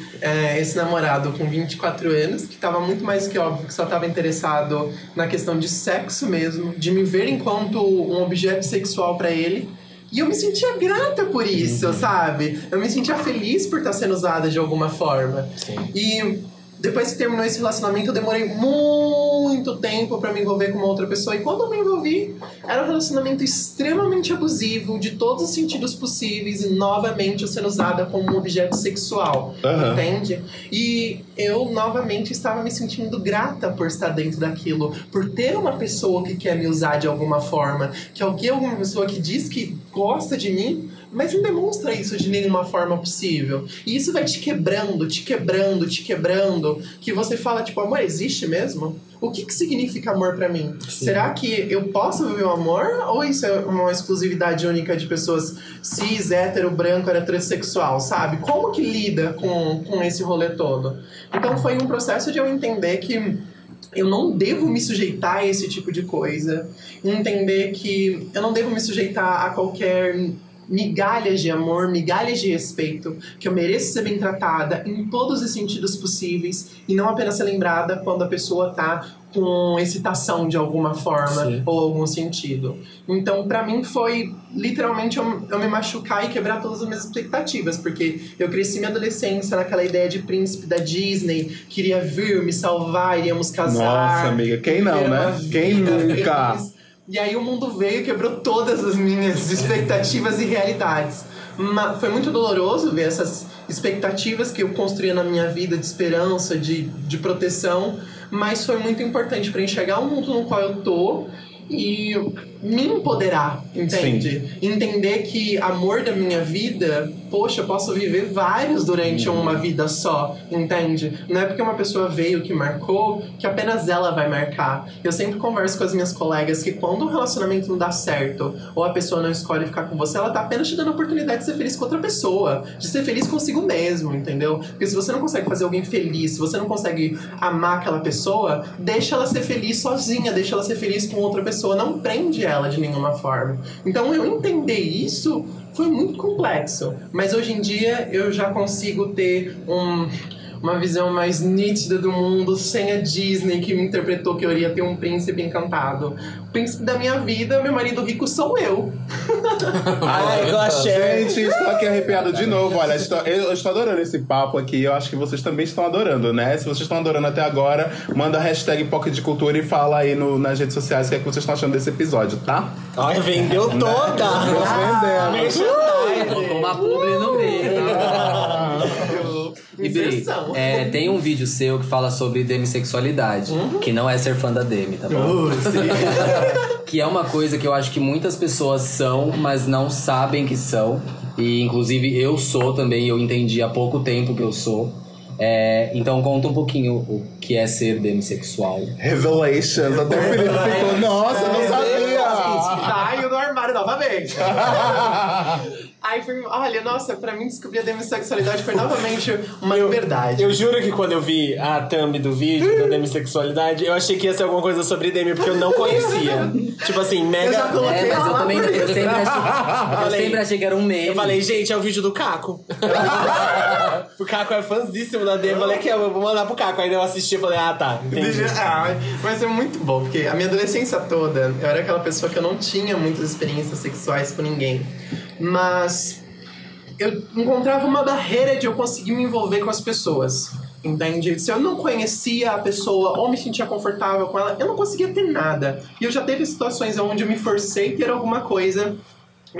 esse namorado com 24 anos, que tava muito mais que óbvio que só tava interessado na questão de sexo mesmo, de me ver enquanto um objeto sexual pra ele. E eu me sentia grata por isso, sabe? Eu me sentia feliz por estar sendo usada de alguma forma. Sim. E depois que terminou esse relacionamento, eu demorei muito tempo pra me envolver com uma outra pessoa. E quando eu me envolvi, era um relacionamento extremamente abusivo, de todos os sentidos possíveis. E novamente eu sendo usada como um objeto sexual, entende? E eu novamente estava me sentindo grata por estar dentro daquilo. Por ter uma pessoa que quer me usar de alguma forma. Que alguma pessoa que diz que gosta de mim, mas não demonstra isso de nenhuma forma possível. E isso vai te quebrando, que você fala, tipo, amor existe mesmo? O que significa amor pra mim? Sim. Será que eu posso viver o amor? Ou isso é uma exclusividade única de pessoas cis, hétero, branco, heterossexual, sabe? Como que lida com esse rolê todo? Então foi um processo de eu entender que eu não devo me sujeitar a esse tipo de coisa. Entender que eu não devo me sujeitar a qualquer migalhas de amor, migalhas de respeito, que eu mereço ser bem tratada em todos os sentidos possíveis e não apenas ser lembrada quando a pessoa tá com excitação de alguma forma ou algum sentido. Então, pra mim, foi literalmente eu me machucar e quebrar todas as minhas expectativas, porque eu cresci minha adolescência naquela ideia de príncipe da Disney, queria vir me salvar, iríamos casar. Nossa, amiga, quem não, né? Quem nunca? Feliz. E aí o mundo veio e quebrou todas as minhas expectativas e realidades. Foi muito doloroso ver essas expectativas que eu construía na minha vida de esperança, de proteção, mas foi muito importante para enxergar o mundo no qual eu tô e me empoderar, entende? Sim. Entender que amor da minha vida, poxa, eu posso viver vários durante uma vida só, entende? Não é porque uma pessoa veio que marcou, que apenas ela vai marcar. Eu sempre converso com as minhas colegas que quando um relacionamento não dá certo, ou a pessoa não escolhe ficar com você, ela tá apenas te dando a oportunidade de ser feliz com outra pessoa, de ser feliz consigo mesmo, entendeu? Porque se você não consegue fazer alguém feliz, se você não consegue amar aquela pessoa, deixa ela ser feliz sozinha, deixa ela ser feliz com outra pessoa, não prende ela. ela de nenhuma forma. Então eu entender isso foi muito complexo. Mas hoje em dia eu já consigo ter uma visão mais nítida do mundo, sem a Disney que me interpretou que eu iria ter um príncipe encantado. O príncipe da minha vida, meu marido rico, sou eu. Ai, eu achei. Gente, estou aqui arrepiado de novo. Olha, eu estou adorando esse papo aqui. Eu acho que vocês também estão adorando, né? Se vocês estão adorando até agora, manda a hashtag Pocket de Cultura e fala aí nas redes sociais o que é que vocês estão achando desse episódio, tá? Ai, vendeu toda! Colocou uma publi no meio. E Bri, tem um vídeo seu que fala sobre demissexualidade, que não é ser fã da Demi, tá bom? Que é uma coisa que eu acho que muitas pessoas são, mas não sabem que são. E inclusive eu sou também, eu entendi há pouco tempo que eu sou. Então conta um pouquinho o que é ser demissexual. Revelations, até o Felipe ficou, nossa, eu não sabia! Saio do armário novamente. Aí olha, nossa, pra mim descobrir a demissexualidade foi novamente uma liberdade. Eu juro que quando eu vi a thumb do vídeo da demissexualidade, eu achei que ia ser alguma coisa sobre Demi, porque eu não conhecia. Tipo assim, mega... Eu já coloquei mas eu também eu sempre achei que era um meme. Eu falei, gente, é o vídeo do Caco. O Caco é fãzíssimo da Demi. Eu falei, que eu vou mandar pro Caco. Aí eu assisti e falei, tá, entendi. Mas é muito bom, porque a minha adolescência toda, eu era aquela pessoa que eu não tinha muitas experiências sexuais com ninguém. Mas eu encontrava uma barreira de eu conseguir me envolver com as pessoas, entende? Se eu não conhecia a pessoa ou me sentia confortável com ela, eu não conseguia ter nada. E eu já teve situações onde eu me forcei a ter alguma coisa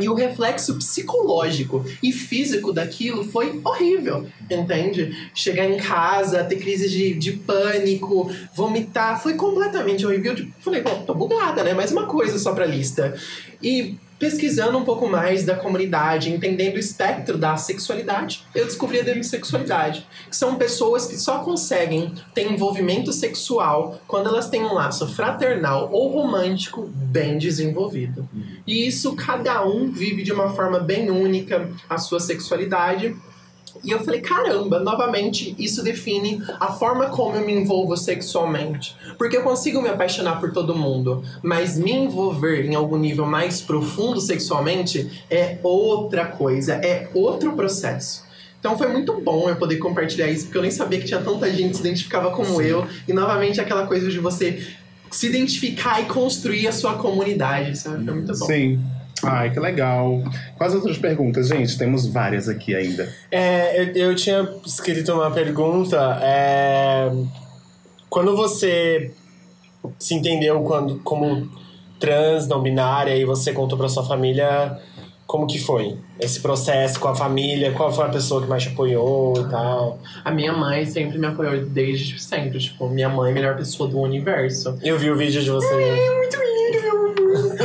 e o reflexo psicológico e físico daquilo foi horrível, entende? Chegar em casa, ter crise de pânico, vomitar, foi completamente horrível. Eu falei, bom, tô bugada, né? Mais uma coisa só pra lista. E pesquisando um pouco mais da comunidade, entendendo o espectro da sexualidade, eu descobri a demissexualidade, que são pessoas que só conseguem ter envolvimento sexual quando elas têm um laço fraternal ou romântico bem desenvolvido. E isso cada um vive de uma forma bem única a sua sexualidade. E eu falei, caramba, novamente, isso define a forma como eu me envolvo sexualmente. Porque eu consigo me apaixonar por todo mundo, mas me envolver em algum nível mais profundo sexualmente é outra coisa, é outro processo. Então foi muito bom eu poder compartilhar isso, porque eu nem sabia que tinha tanta gente que se identificava como eu. E novamente aquela coisa de você se identificar e construir a sua comunidade, sabe? Foi muito bom. Sim. Ai, que legal. Quais outras perguntas, gente? Temos várias aqui ainda. Eu tinha escrito uma pergunta. Quando você se entendeu como trans, não binária, e você contou pra sua família, como que foi esse processo com a família? Qual foi a pessoa que mais te apoiou e tal? A minha mãe sempre me apoiou desde sempre. Tipo, minha mãe é a melhor pessoa do universo. Eu vi o vídeo de você. É muito lindo, meu amor.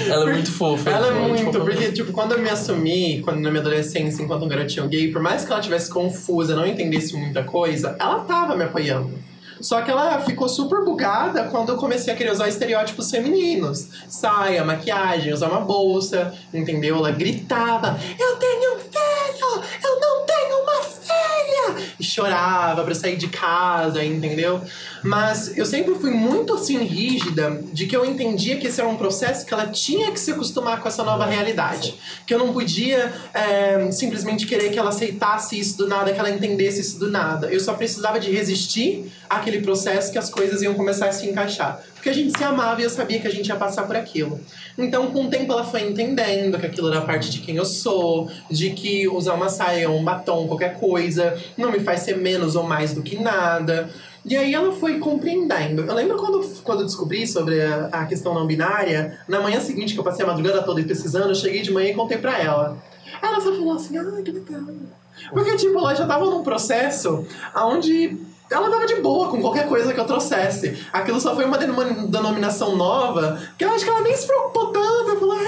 Ela é muito fofa. Ela é muito, porque, tipo, quando eu me assumi, na minha adolescência, enquanto um garotinho gay, por mais que ela estivesse confusa, não entendesse muita coisa, ela tava me apoiando. Só que ela ficou super bugada quando eu comecei a querer usar estereótipos femininos. Saia, maquiagem, usar uma bolsa, entendeu? Ela gritava, eu tenho um filho, eu não tenho uma filha! E chorava pra sair de casa, entendeu? Mas eu sempre fui muito, assim, rígida de que eu entendia que esse era um processo que ela tinha que se acostumar com essa nova realidade. Que eu não podia simplesmente querer que ela aceitasse isso do nada, que ela entendesse isso do nada. Eu só precisava de resistir àquele processo que as coisas iam começar a se encaixar. Porque a gente se amava e eu sabia que a gente ia passar por aquilo. Então, com o tempo, ela foi entendendo que aquilo era parte de quem eu sou, de que usar uma saia, um batom, qualquer coisa, não me faz ser menos ou mais do que nada. E aí ela foi compreendendo. Eu lembro quando eu descobri sobre a questão não binária, na manhã seguinte, que eu passei a madrugada toda pesquisando, eu cheguei de manhã e contei pra ela. Ela só falou assim, que legal. Porque, tipo, ela já tava num processo onde ela tava de boa com qualquer coisa que eu trouxesse. Aquilo só foi uma denominação nova, que eu acho que ela nem se preocupou tanto. Ela falou,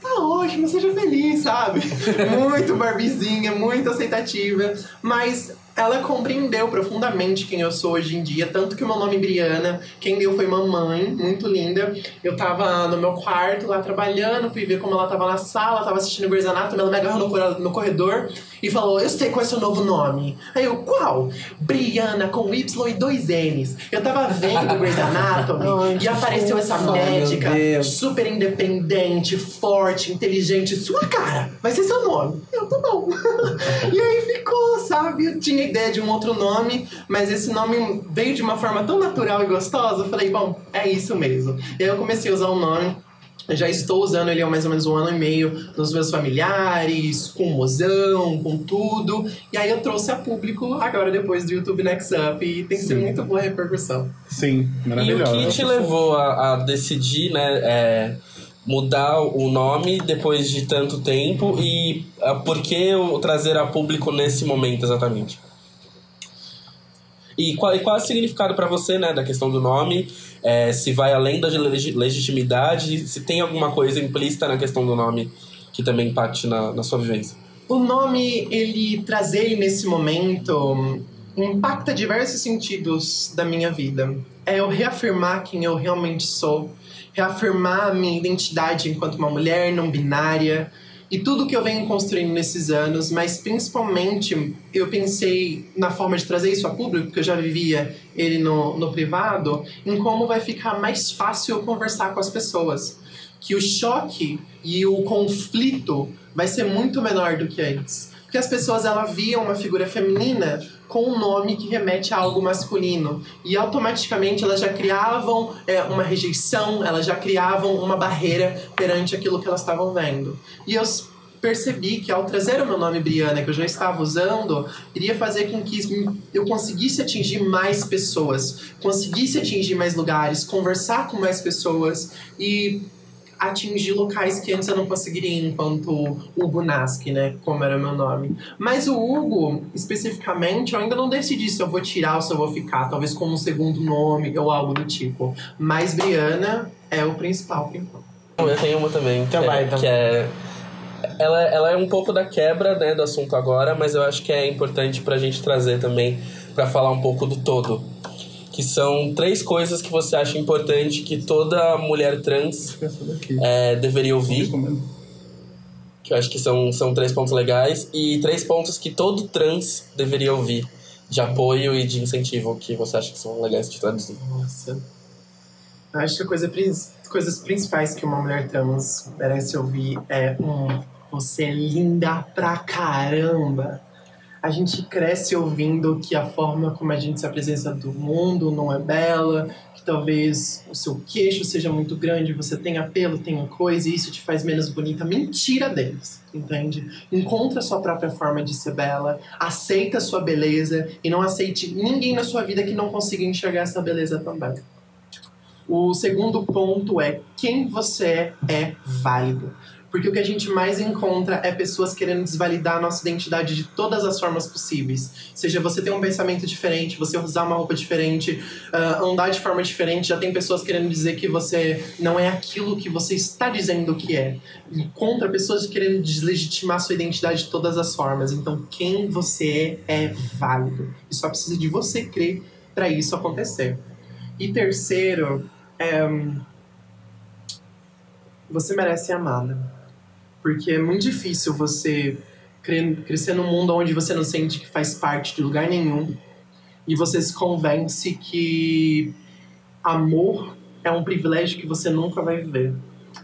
tá ótimo, seja feliz, sabe? Muito barbizinha, muito aceitativa. Mas ela compreendeu profundamente quem eu sou hoje em dia. Tanto que o meu nome Briana, quem deu foi mamãe, muito linda. Eu tava no meu quarto lá trabalhando, fui ver como ela tava na sala, tava assistindo Grey's Anatomy, ela me agarrou no corredor e falou: eu sei qual é o seu novo nome. Aí eu, qual? Briana, com Y e 2 N's. Eu tava vendo Grey's Anatomy e apareceu essa médica super independente, forte, inteligente. Sua cara, vai ser seu nome. Eu, tá bom. E aí ficou, sabe? Eu tinha ideia de um outro nome, mas esse nome veio de uma forma tão natural e gostosa. Eu falei, bom, é isso mesmo. E aí eu comecei a usar o nome. Eu já estou usando ele há mais ou menos 1 ano e meio nos meus familiares, com mozão, com tudo. E aí eu trouxe a público agora depois do YouTube Next Up e tem sido muito boa a repercussão. Sim, maravilhoso. E o que te levou a decidir, né, mudar o nome depois de tanto tempo e por que trazer a público nesse momento exatamente? E qual é o significado para você, né, da questão do nome? Se vai além da legitimidade, se tem alguma coisa implícita na questão do nome que também impacte na sua vivência? O nome, trazer ele nesse momento impacta diversos sentidos da minha vida. É eu reafirmar quem eu realmente sou, reafirmar a minha identidade enquanto uma mulher não binária e tudo que eu venho construindo nesses anos, mas principalmente eu pensei na forma de trazer isso a público, porque eu já vivia ele no privado, em como vai ficar mais fácil eu conversar com as pessoas. Que o choque e o conflito vai ser muito menor do que antes. Porque as pessoas viam uma figura feminina com um nome que remete a algo masculino. E automaticamente elas já criavam uma rejeição, elas já criavam uma barreira perante aquilo que elas estavam vendo. E eu percebi que ao trazer o meu nome Briana, que eu já estava usando, iria fazer com que eu conseguisse atingir mais pessoas, conseguisse atingir mais lugares, conversar com mais pessoas e atingir locais que antes eu não conseguiria enquanto Hugo Nasky, né, como era meu nome. Mas o Hugo, especificamente, eu ainda não decidi se eu vou tirar ou se eu vou ficar, talvez como um segundo nome ou algo do tipo. Mas Briana é o principal. Eu tenho uma também, que é... Ela é um pouco da quebra, né, do assunto agora, mas eu acho que é importante pra gente trazer também, pra falar um pouco do todo. Que são 3 coisas que você acha importante que toda mulher trans deveria ouvir. Que eu acho que são 3 pontos legais. E 3 pontos que todo trans deveria ouvir, de apoio e de incentivo, que você acha que são legais de traduzir. Nossa. Eu acho que coisas principais que uma mulher trans merece ouvir é você é linda pra caramba. A gente cresce ouvindo que a forma como a gente se apresenta do mundo não é bela, que talvez o seu queixo seja muito grande, você tenha pelo, tenha coisa, e isso te faz menos bonita. Mentira deles, entende? Encontra a sua própria forma de ser bela, aceita a sua beleza e não aceite ninguém na sua vida que não consiga enxergar essa beleza também. O segundo ponto é quem você é válido. Porque o que a gente mais encontra é pessoas querendo desvalidar a nossa identidade de todas as formas possíveis. Seja você ter um pensamento diferente, você usar uma roupa diferente, andar de forma diferente. Já tem pessoas querendo dizer que você não é aquilo que você está dizendo que é. Encontra pessoas querendo deslegitimar a sua identidade de todas as formas. Então, quem você é válido. E só precisa de você crer para isso acontecer. E terceiro, você merece ser amada. Porque é muito difícil você crescer num mundo onde você não sente que faz parte de lugar nenhum. E você se convence que amor é um privilégio que você nunca vai viver.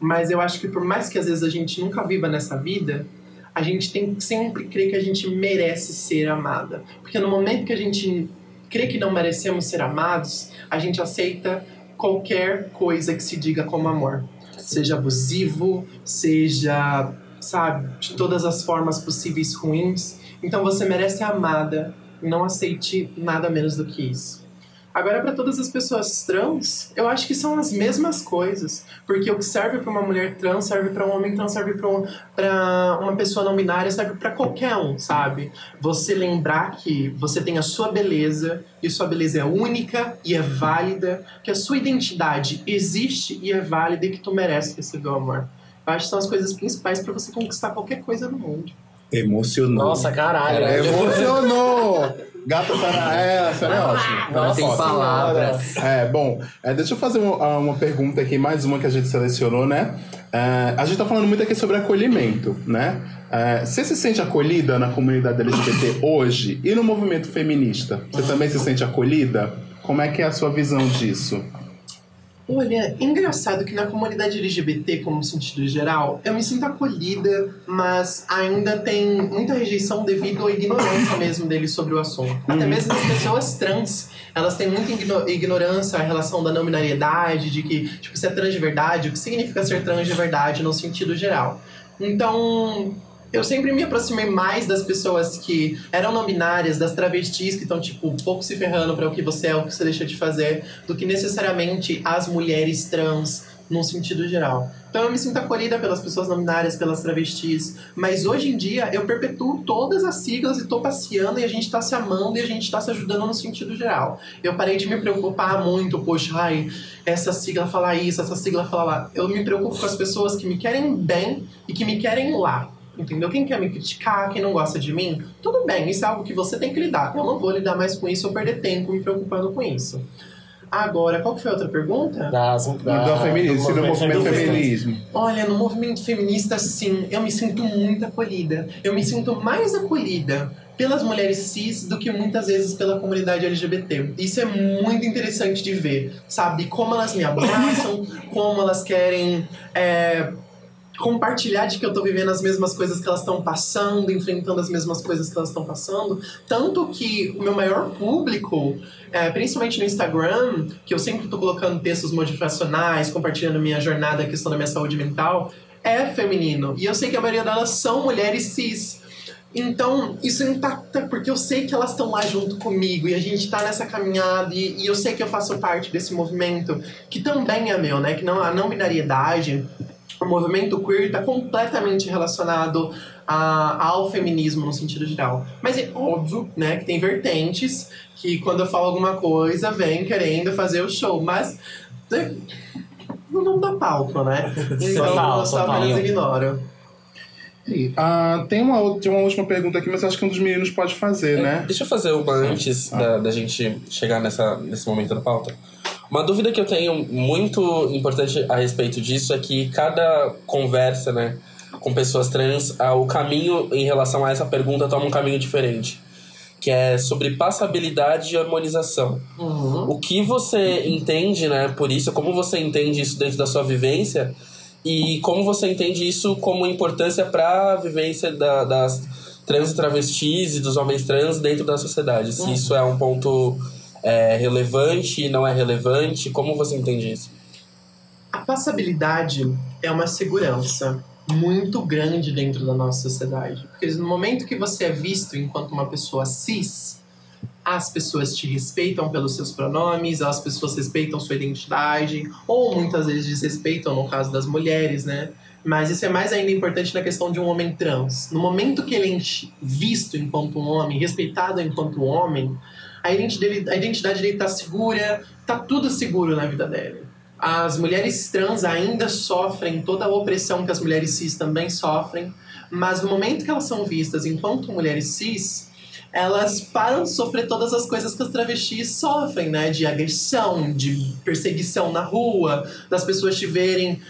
Mas eu acho que por mais que às vezes a gente nunca viva nessa vida, a gente tem que sempre crer que a gente merece ser amada. Porque no momento que a gente crê que não merecemos ser amados, a gente aceita qualquer coisa que se diga como amor. Seja abusivo, seja, sabe, de todas as formas possíveis ruins. Então você merece ser amada, não aceite nada menos do que isso. Agora, para todas as pessoas trans, eu acho que são as mesmas coisas. Porque o que serve para uma mulher trans, serve para um homem trans, serve para uma pessoa não binária, serve para qualquer um, sabe? Você lembrar que você tem a sua beleza, e sua beleza é única e é válida, que a sua identidade existe e é válida e que tu merece receber o amor. Eu acho que são as coisas principais para você conquistar qualquer coisa no mundo. Emocionou. Nossa, caralho. Emocionou! Gata Sara é ótimo. Agora tem palavras. Bom, deixa eu fazer uma pergunta aqui, mais uma que a gente selecionou, né? A gente tá falando muito aqui sobre acolhimento, né? Você se sente acolhida na comunidade LGBT hoje e no movimento feminista? Você também se sente acolhida? Como é que é a sua visão disso? Olha, engraçado que na comunidade LGBT, como sentido geral, eu me sinto acolhida, mas ainda tem muita rejeição devido à ignorância mesmo deles sobre o assunto. Até mesmo as pessoas trans, elas têm muita ignorância em relação da não binariedade, de que, tipo, se é trans de verdade, o que significa ser trans de verdade no sentido geral. Então, eu sempre me aproximei mais das pessoas que eram não binárias, das travestis que estão, tipo, pouco se ferrando para o que você é, o que você deixa de fazer, do que necessariamente as mulheres trans, num sentido geral. Então eu me sinto acolhida pelas pessoas não binárias, pelas travestis, mas hoje em dia eu perpetuo todas as siglas e tô passeando e a gente tá se amando e a gente tá se ajudando no sentido geral. Eu parei de me preocupar muito, poxa, ai, essa sigla fala isso, essa sigla fala lá. Eu me preocupo com as pessoas que me querem bem e que me querem lá. Entendeu? Quem quer me criticar, quem não gosta de mim, tudo bem, isso é algo que você tem que lidar. Eu não vou lidar mais com isso ou perder tempo me preocupando com isso. Agora, qual que foi a outra pergunta? Do feminismo, do movimento feminismo. Olha, no movimento feminista, sim, eu me sinto muito acolhida. Eu me sinto mais acolhida pelas mulheres cis do que muitas vezes pela comunidade LGBT. Isso é muito interessante de ver, sabe? Como elas me abraçam, como elas querem compartilhar de que eu tô vivendo as mesmas coisas que elas estão passando, enfrentando as mesmas coisas que elas estão passando. Tanto que o meu maior público, principalmente no Instagram, que eu sempre tô colocando textos motivacionais, compartilhando minha jornada, a questão da minha saúde mental, é feminino. E eu sei que a maioria delas são mulheres cis. Então, isso impacta porque eu sei que elas estão lá junto comigo e a gente tá nessa caminhada e eu sei que eu faço parte desse movimento, que também é meu, né? Que não, a não binariedade, o movimento queer está completamente relacionado ao feminismo no sentido geral. Mas é óbvio, né, que tem vertentes que quando eu falo alguma coisa vem querendo fazer o show, mas não dá palco, né? Então eu só apenas ignoro. Tem uma última pergunta aqui, mas acho que um dos meninos pode fazer, né? Deixa eu fazer uma antes da gente chegar nesse momento da pauta. Uma dúvida que eu tenho muito importante a respeito disso é que cada conversa, né, com pessoas trans, o caminho em relação a essa pergunta toma um caminho diferente. Que é sobre passabilidade e harmonização. O que você entende, né, por isso, como você entende isso dentro da sua vivência e como você entende isso como importância para a vivência das trans e travestis e dos homens trans dentro da sociedade. Se isso é um ponto relevante, não é relevante, como você entende isso? A passabilidade é uma segurança muito grande dentro da nossa sociedade. Porque no momento que você é visto enquanto uma pessoa cis, as pessoas te respeitam pelos seus pronomes, as pessoas respeitam sua identidade, ou muitas vezes desrespeitam no caso das mulheres, né? Mas isso é mais ainda importante na questão de um homem trans. No momento que ele é visto enquanto um homem, respeitado enquanto um homem, a identidade dele tá segura, tá tudo seguro na vida dele. As mulheres trans ainda sofrem toda a opressão que as mulheres cis também sofrem, mas no momento que elas são vistas enquanto mulheres cis, elas param de sofrer todas as coisas que as travestis sofrem, né? De agressão, de perseguição na rua, das pessoas te verem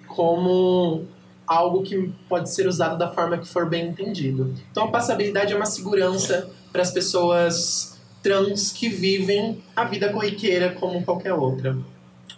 como algo que pode ser usado da forma que for bem entendido. Então a passabilidade é uma segurança para as pessoas trans que vivem a vida corriqueira como qualquer outra.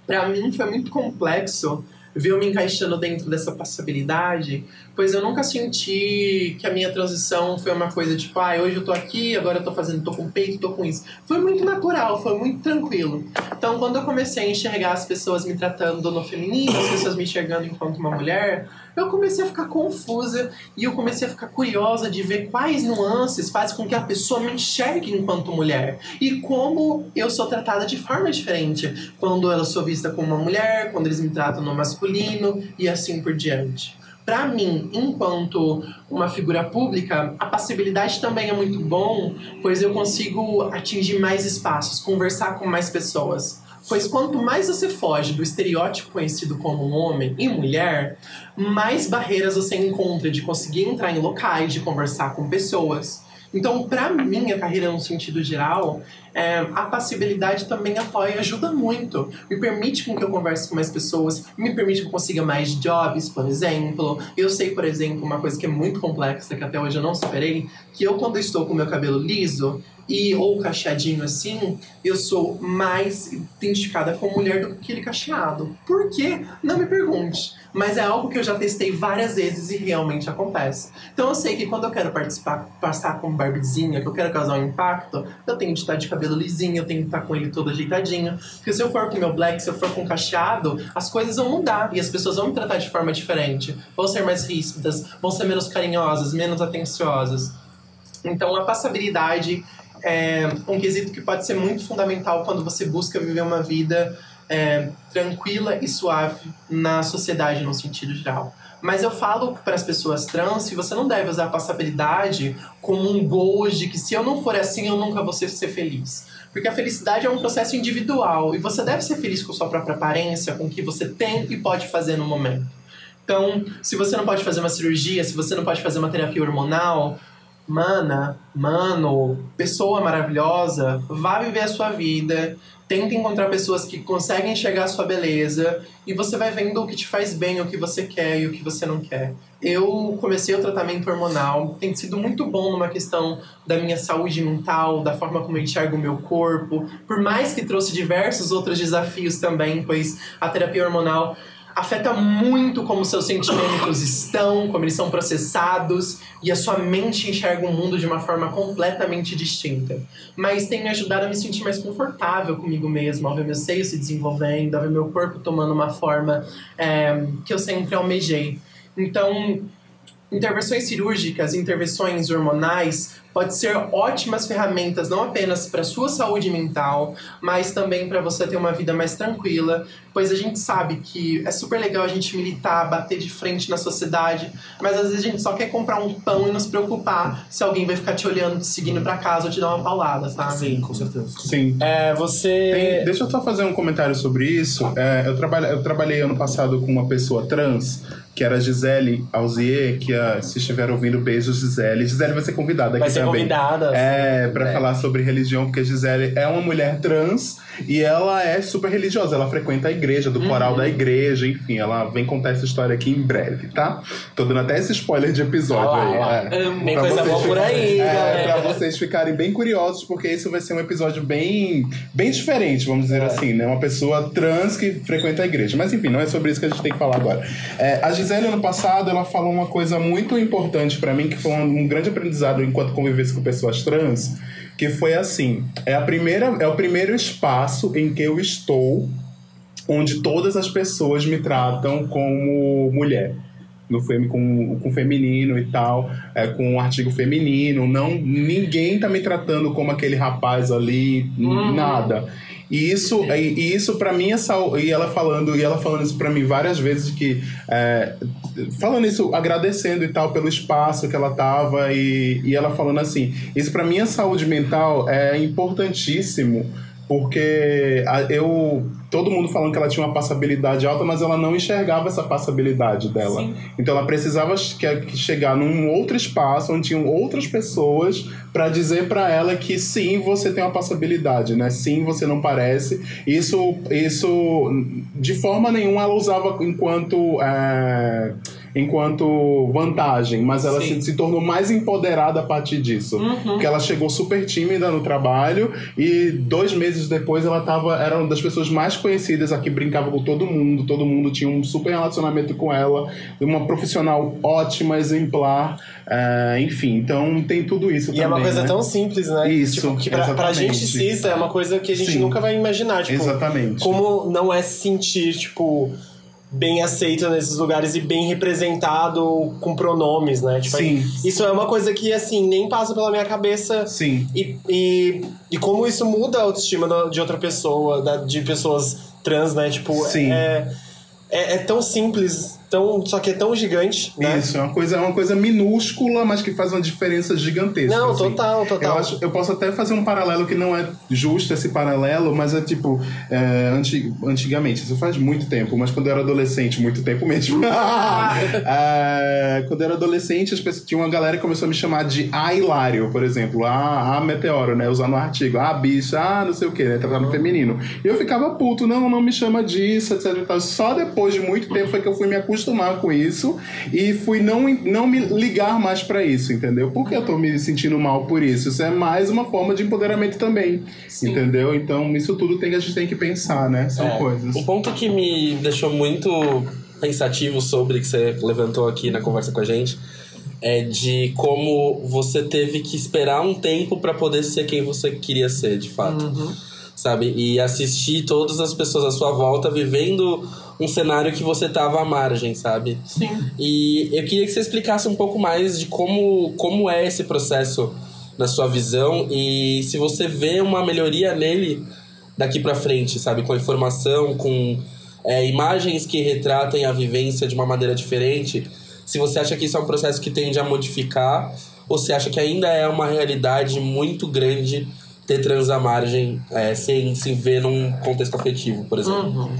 Para mim foi muito complexo ver eu me encaixando dentro dessa passabilidade, pois eu nunca senti que a minha transição foi uma coisa tipo, hoje eu tô aqui, agora eu tô com peito, tô com isso. Foi muito natural, foi muito tranquilo. Então, quando eu comecei a enxergar as pessoas me tratando no feminino, as pessoas me enxergando enquanto uma mulher, eu comecei a ficar confusa e eu comecei a ficar curiosa de ver quais nuances fazem com que a pessoa me enxergue enquanto mulher e como eu sou tratada de forma diferente quando eu sou vista como uma mulher, quando eles me tratam no masculino e assim por diante. Para mim, enquanto uma figura pública, a passibilidade também é muito bom, pois eu consigo atingir mais espaços, conversar com mais pessoas. Pois quanto mais você foge do estereótipo conhecido como um homem e mulher, mais barreiras você encontra de conseguir entrar em locais, de conversar com pessoas. Então, pra minha carreira, no sentido geral, a passibilidade também apoia e ajuda muito. Me permite com que eu converse com mais pessoas, me permite que eu consiga mais jobs, por exemplo. Eu sei, por exemplo, uma coisa que é muito complexa, que até hoje eu não superei, que eu, quando estou com o meu cabelo liso, ou cacheadinho assim, eu sou mais identificada como mulher do que aquele cacheado. Por quê? Não me pergunte. Mas é algo que eu já testei várias vezes e realmente acontece. Então eu sei que quando eu quero passar como Barbiezinha, que eu quero causar um impacto, eu tenho de estar de cabelo lisinho, eu tenho de estar com ele todo ajeitadinho. Porque se eu for com o meu black, se eu for com cacheado, as coisas vão mudar e as pessoas vão me tratar de forma diferente. Vão ser mais ríspidas, vão ser menos carinhosas, menos atenciosas. Então a passabilidade é um quesito que pode ser muito fundamental quando você busca viver uma vida tranquila e suave na sociedade, no sentido geral. Mas eu falo para as pessoas trans que você não deve usar a passabilidade como um goal de que se eu não for assim, eu nunca vou ser feliz. Porque a felicidade é um processo individual e você deve ser feliz com sua própria aparência, com o que você tem e pode fazer no momento. Então, se você não pode fazer uma cirurgia, se você não pode fazer uma terapia hormonal, mano, pessoa maravilhosa, vá viver a sua vida, tenta encontrar pessoas que conseguem enxergar a sua beleza e você vai vendo o que te faz bem, o que você quer e o que você não quer. Eu comecei o tratamento hormonal, tem sido muito bom numa questão da minha saúde mental, da forma como eu enxergo o meu corpo, por mais que trouxe diversos outros desafios também, pois a terapia hormonal afeta muito como seus sentimentos estão, como eles são processados, e a sua mente enxerga o mundo de uma forma completamente distinta. Mas tem me ajudado a me sentir mais confortável comigo mesmo, ao ver meu seio se desenvolvendo, ao ver meu corpo tomando uma forma que eu sempre almejei. Então, intervenções cirúrgicas, intervenções hormonais pode ser ótimas ferramentas não apenas para a sua saúde mental, mas também para você ter uma vida mais tranquila, pois a gente sabe que é super legal a gente militar, bater de frente na sociedade, mas às vezes a gente só quer comprar um pão e nos preocupar se alguém vai ficar te olhando, te seguindo para casa ou te dar uma paulada, sabe? Sim, com certeza. Sim. Deixa eu só fazer um comentário sobre isso. Eu trabalhei ano passado com uma pessoa trans, que era a Gisele Alzier, que se estiver ouvindo, beijos, Gisele. Gisele vai ser convidada aqui também. Convidada. Pra falar sobre religião, porque a Gisele é uma mulher trans e ela é super religiosa. Ela frequenta a igreja, do coral da igreja, enfim, ela vem contar essa história aqui em breve, tá? Tô dando até esse spoiler de episódio aí. Tem coisa boa por aí, galera. Pra vocês ficarem bem curiosos, porque isso vai ser um episódio bem diferente, vamos dizer assim, né? Uma pessoa trans que frequenta a igreja. Mas enfim, não é sobre isso que a gente tem que falar agora. A Gisele, ano passado, ela falou uma coisa muito importante pra mim, que foi um grande aprendizado enquanto convivesse com pessoas trans, que foi assim: é o primeiro espaço em que eu estou onde todas as pessoas me tratam como mulher. Com feminino e tal, com um artigo feminino. Ninguém tá me tratando como aquele rapaz ali, nada. E isso pra mim é saúde. E ela falando isso pra mim várias vezes, que falando isso, agradecendo e tal pelo espaço que ela tava, e ela falando assim: isso pra mim, a saúde mental é importantíssimo, porque todo mundo falando que ela tinha uma passabilidade alta, mas ela não enxergava essa passabilidade dela. Sim. Então ela precisava chegar num outro espaço onde tinham outras pessoas para dizer para ela que sim, você tem uma passabilidade, né? Sim, você não parece. Isso de forma nenhuma ela usava enquanto vantagem, mas ela se tornou mais empoderada a partir disso. Porque ela chegou super tímida no trabalho e 2 meses depois ela era uma das pessoas mais conhecidas aqui, brincava com todo mundo tinha um super relacionamento com ela, uma profissional ótima, exemplar, enfim, então tem tudo isso também. E é uma coisa, né, tão simples, né? Isso, tipo, que pra gente cis é uma coisa que a gente nunca vai imaginar, tipo, exatamente. Como não é se sentir, tipo, bem aceito nesses lugares e bem representado com pronomes, né? Tipo, sim. Isso é uma coisa que, assim, nem passa pela minha cabeça. Sim. E como isso muda a autoestima de outra pessoa, de pessoas trans, né? Tipo, sim. É tão simples só que é tão gigante, né? Isso, é uma coisa minúscula, mas que faz uma diferença gigantesca. Não, assim. total. Eu posso até fazer um paralelo que não é justo esse paralelo, mas é tipo, antigamente, isso faz muito tempo, mas quando eu era adolescente, muito tempo mesmo. Quando eu era adolescente, tinha uma galera que começou a me chamar de Hilário, por exemplo. Meteoro, né? Usando o artigo. Bicha, não sei o que, né? Tratar no feminino. E eu ficava puto, não me chama disso, etc. Só depois de muito tempo foi que eu fui me acostumar com isso e fui não me ligar mais pra isso, entendeu? Porque eu tô me sentindo mal por isso. Isso é mais uma forma de empoderamento também, entendeu? Então isso tudo a gente tem que pensar, né? São coisas. Um ponto que me deixou muito pensativo sobre, que você levantou aqui na conversa com a gente, é de como você teve que esperar um tempo pra poder ser quem você queria ser, de fato. Sabe? E assistir todas as pessoas à sua volta vivendo um cenário que você tava à margem, sabe? Sim. E eu queria que você explicasse um pouco mais de como é esse processo na sua visão e se você vê uma melhoria nele daqui pra frente, sabe? Com a informação, com imagens que retratem a vivência de uma maneira diferente. Se você acha que isso é um processo que tende a modificar ou se acha que ainda é uma realidade muito grande ter trans à margem sem se ver num contexto afetivo, por exemplo.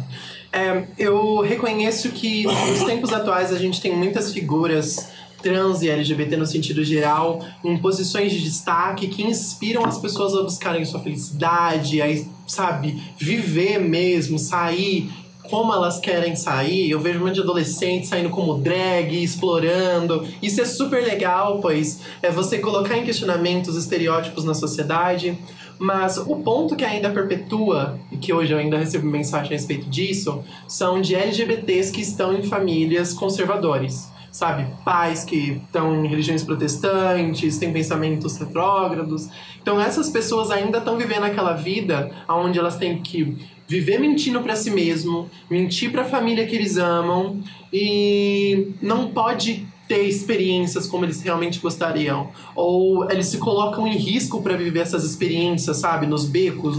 Eu reconheço que nos tempos atuais a gente tem muitas figuras trans e LGBT no sentido geral em posições de destaque que inspiram as pessoas a buscarem sua felicidade, a, sabe, viver mesmo, sair como elas querem sair. Eu vejo um monte de adolescentes saindo como drag, explorando. Isso é super legal, pois é você colocar em questionamento os estereótipos na sociedade. Mas o ponto que ainda perpetua, e que hoje eu ainda recebo mensagem a respeito disso, são de LGBTs que estão em famílias conservadores. Sabe? Pais que estão em religiões protestantes, têm pensamentos retrógrados. Então essas pessoas ainda estão vivendo aquela vida onde elas têm que viver mentindo pra si mesmo, mentir pra família que eles amam e não pode ter experiências como eles realmente gostariam. Ou eles se colocam em risco pra viver essas experiências, sabe? Nos becos,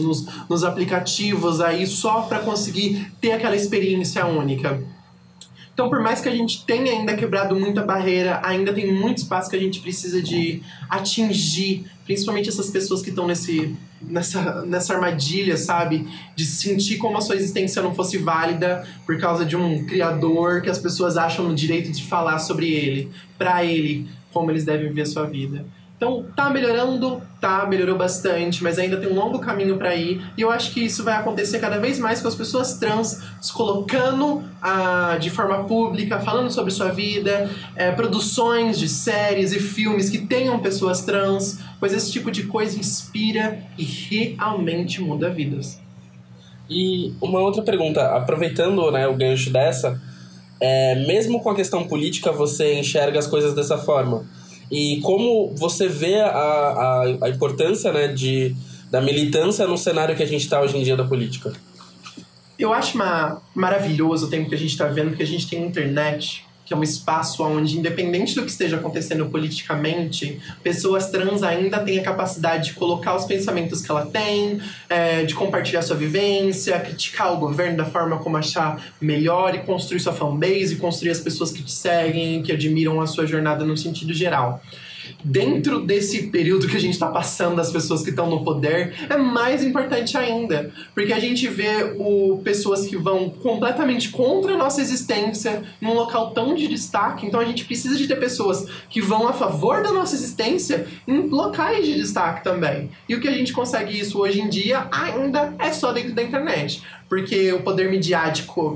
nos aplicativos aí, só pra conseguir ter aquela experiência única. Então, por mais que a gente tenha ainda quebrado muita barreira, ainda tem muito espaço que a gente precisa de atingir, principalmente essas pessoas que estão nessa armadilha, sabe? De sentir como a sua existência não fosse válida por causa de um criador que as pessoas acham no direito de falar sobre ele, pra ele, como eles devem viver a sua vida. Então, melhorou bastante, mas ainda tem um longo caminho para ir. E eu acho que isso vai acontecer cada vez mais com as pessoas trans se colocando de forma pública, falando sobre sua vida, produções de séries e filmes que tenham pessoas trans, pois esse tipo de coisa inspira e realmente muda vidas. E uma outra pergunta, aproveitando, né, o gancho dessa, mesmo com a questão política, você enxerga as coisas dessa forma? E como você vê a importância, né, da militância no cenário que a gente está hoje em dia da política? Eu acho maravilhoso o tempo que a gente está vendo, porque a gente tem internet, que é um espaço onde, independente do que esteja acontecendo politicamente, pessoas trans ainda têm a capacidade de colocar os pensamentos que ela tem, de compartilhar sua vivência, criticar o governo da forma como achar melhor e construir sua fanbase, e construir as pessoas que te seguem, que admiram a sua jornada no sentido geral. Dentro desse período que a gente está passando das pessoas que estão no poder, é mais importante ainda, porque a gente vê pessoas que vão completamente contra a nossa existência num local tão de destaque. Então a gente precisa de ter pessoas que vão a favor da nossa existência em locais de destaque também. E o que a gente consegue isso hoje em dia ainda é só dentro da internet. Porque o poder midiático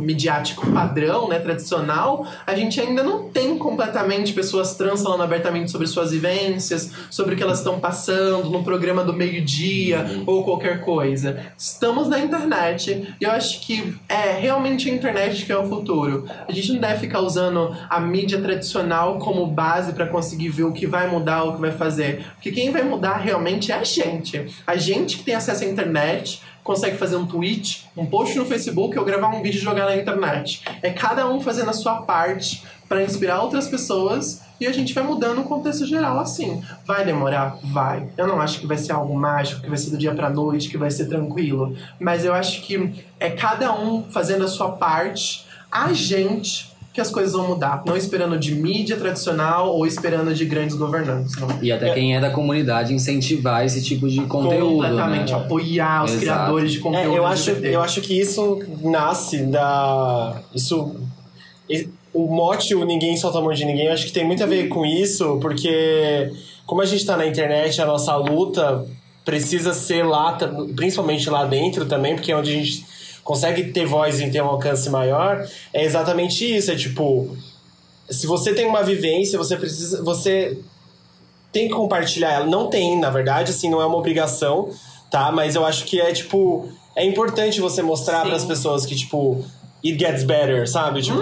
padrão, né, tradicional, a gente ainda não tem completamente pessoas trans falando abertamente sobre suas vivências, sobre o que elas estão passando no programa do meio-dia ou qualquer coisa. Estamos na internet e eu acho que é realmente a internet que é o futuro. A gente não deve ficar usando a mídia tradicional como base para conseguir ver o que vai mudar, o que vai fazer. Porque quem vai mudar realmente é a gente. A gente que tem acesso à internet consegue fazer um tweet, um post no Facebook ou gravar um vídeo e jogar na internet. É cada um fazendo a sua parte para inspirar outras pessoas e a gente vai mudando o contexto geral assim. Vai demorar? Vai. Eu não acho que vai ser algo mágico, que vai ser do dia pra noite, que vai ser tranquilo. Mas eu acho que é cada um fazendo a sua parte, a gente que as coisas vão mudar. Não esperando de mídia tradicional ou esperando de grandes governantes. Não. E até quem é da comunidade incentivar esse tipo de conteúdo, completamente, né? apoiar os Exato. criadores de conteúdo. Eu acho que isso nasce da... O mote, o ninguém solta a mão de ninguém, eu acho que tem muito a ver com isso, porque como a gente tá na internet, a nossa luta precisa ser lá, principalmente lá dentro também, porque é onde a gente consegue ter voz e ter um alcance maior. É exatamente isso, é tipo, se você tem uma vivência, você tem que compartilhar ela. Não tem, na verdade, assim, não é uma obrigação, tá? Mas eu acho que é, tipo, é importante você mostrar para as pessoas que, tipo, it gets better, sabe? Tipo,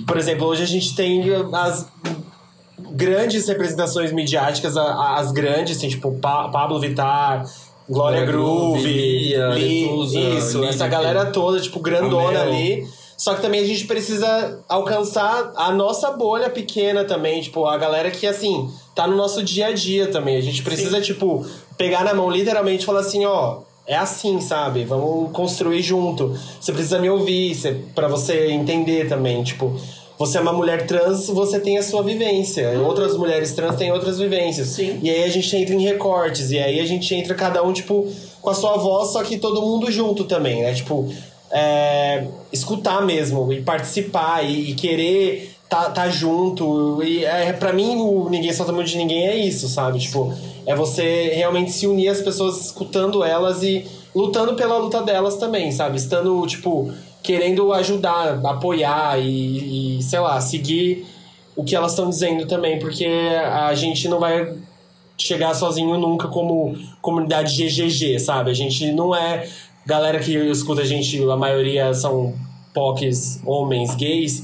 por exemplo, hoje a gente tem as grandes representações midiáticas, as grandes, assim, tipo, Pablo Vittar, Glória Groove, Letusa, isso, essa galera toda, tipo, grandona ali. Só que também a gente precisa alcançar a nossa bolha pequena também, tipo, a galera que, assim, tá no nosso dia a dia também. A gente precisa, tipo, pegar na mão literalmente e falar assim, ó, é assim, sabe? Vamos construir junto. Você precisa me ouvir, pra você entender também, tipo... Você é uma mulher trans, você tem a sua vivência. Outras mulheres trans têm outras vivências. Sim. E aí a gente entra em recortes. E aí a gente entra cada um, tipo, com a sua voz, só que todo mundo junto também, né? Tipo, escutar mesmo, e participar, e querer tá junto. E pra mim, o Ninguém Solta a Mão de Ninguém é isso, sabe? Tipo, é você realmente se unir às pessoas, escutando elas e lutando pela luta delas também, sabe? Estando, tipo... querendo ajudar, apoiar e, sei lá, seguir o que elas estão dizendo também, porque a gente não vai chegar sozinho nunca como comunidade GGG, sabe? A gente não é... Galera que escuta a gente, a maioria são POCs, homens, gays.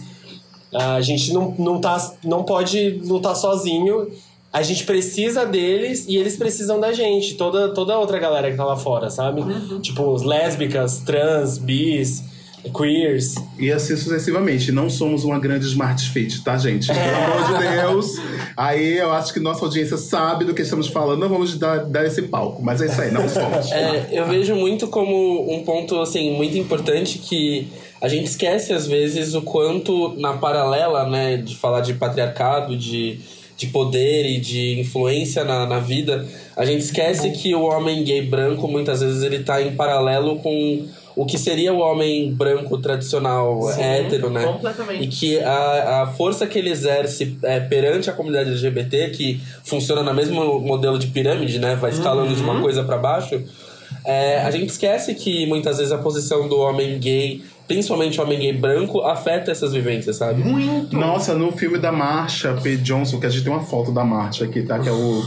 A gente não pode lutar sozinho. A gente precisa deles e eles precisam da gente. Toda outra galera que tá lá fora, sabe? Tipo, lésbicas, trans, bis... queers. E assim sucessivamente. Não somos uma grande Smart Fit, tá, gente? Pelo amor de Deus. Aí eu acho que nossa audiência sabe do que estamos falando. Não vamos dar esse palco. Mas é isso aí, não somos. Eu vejo muito como um ponto, assim, muito importante que a gente esquece, às vezes, o quanto na paralela, né, de falar de patriarcado, de poder e de influência na vida, a gente esquece que o homem gay branco, muitas vezes, ele tá em paralelo com o que seria o homem branco tradicional, hétero, né? Completamente. E que a força que ele exerce perante a comunidade LGBT, que funciona no mesmo modelo de pirâmide, né? Vai escalando de uma coisa pra baixo. A gente esquece que, muitas vezes, a posição do homem gay, principalmente o homem gay branco, afeta essas vivências, sabe? Muito! Nossa, no filme da Marsha P. Johnson, que a gente tem uma foto da Marsha aqui, tá? Que é o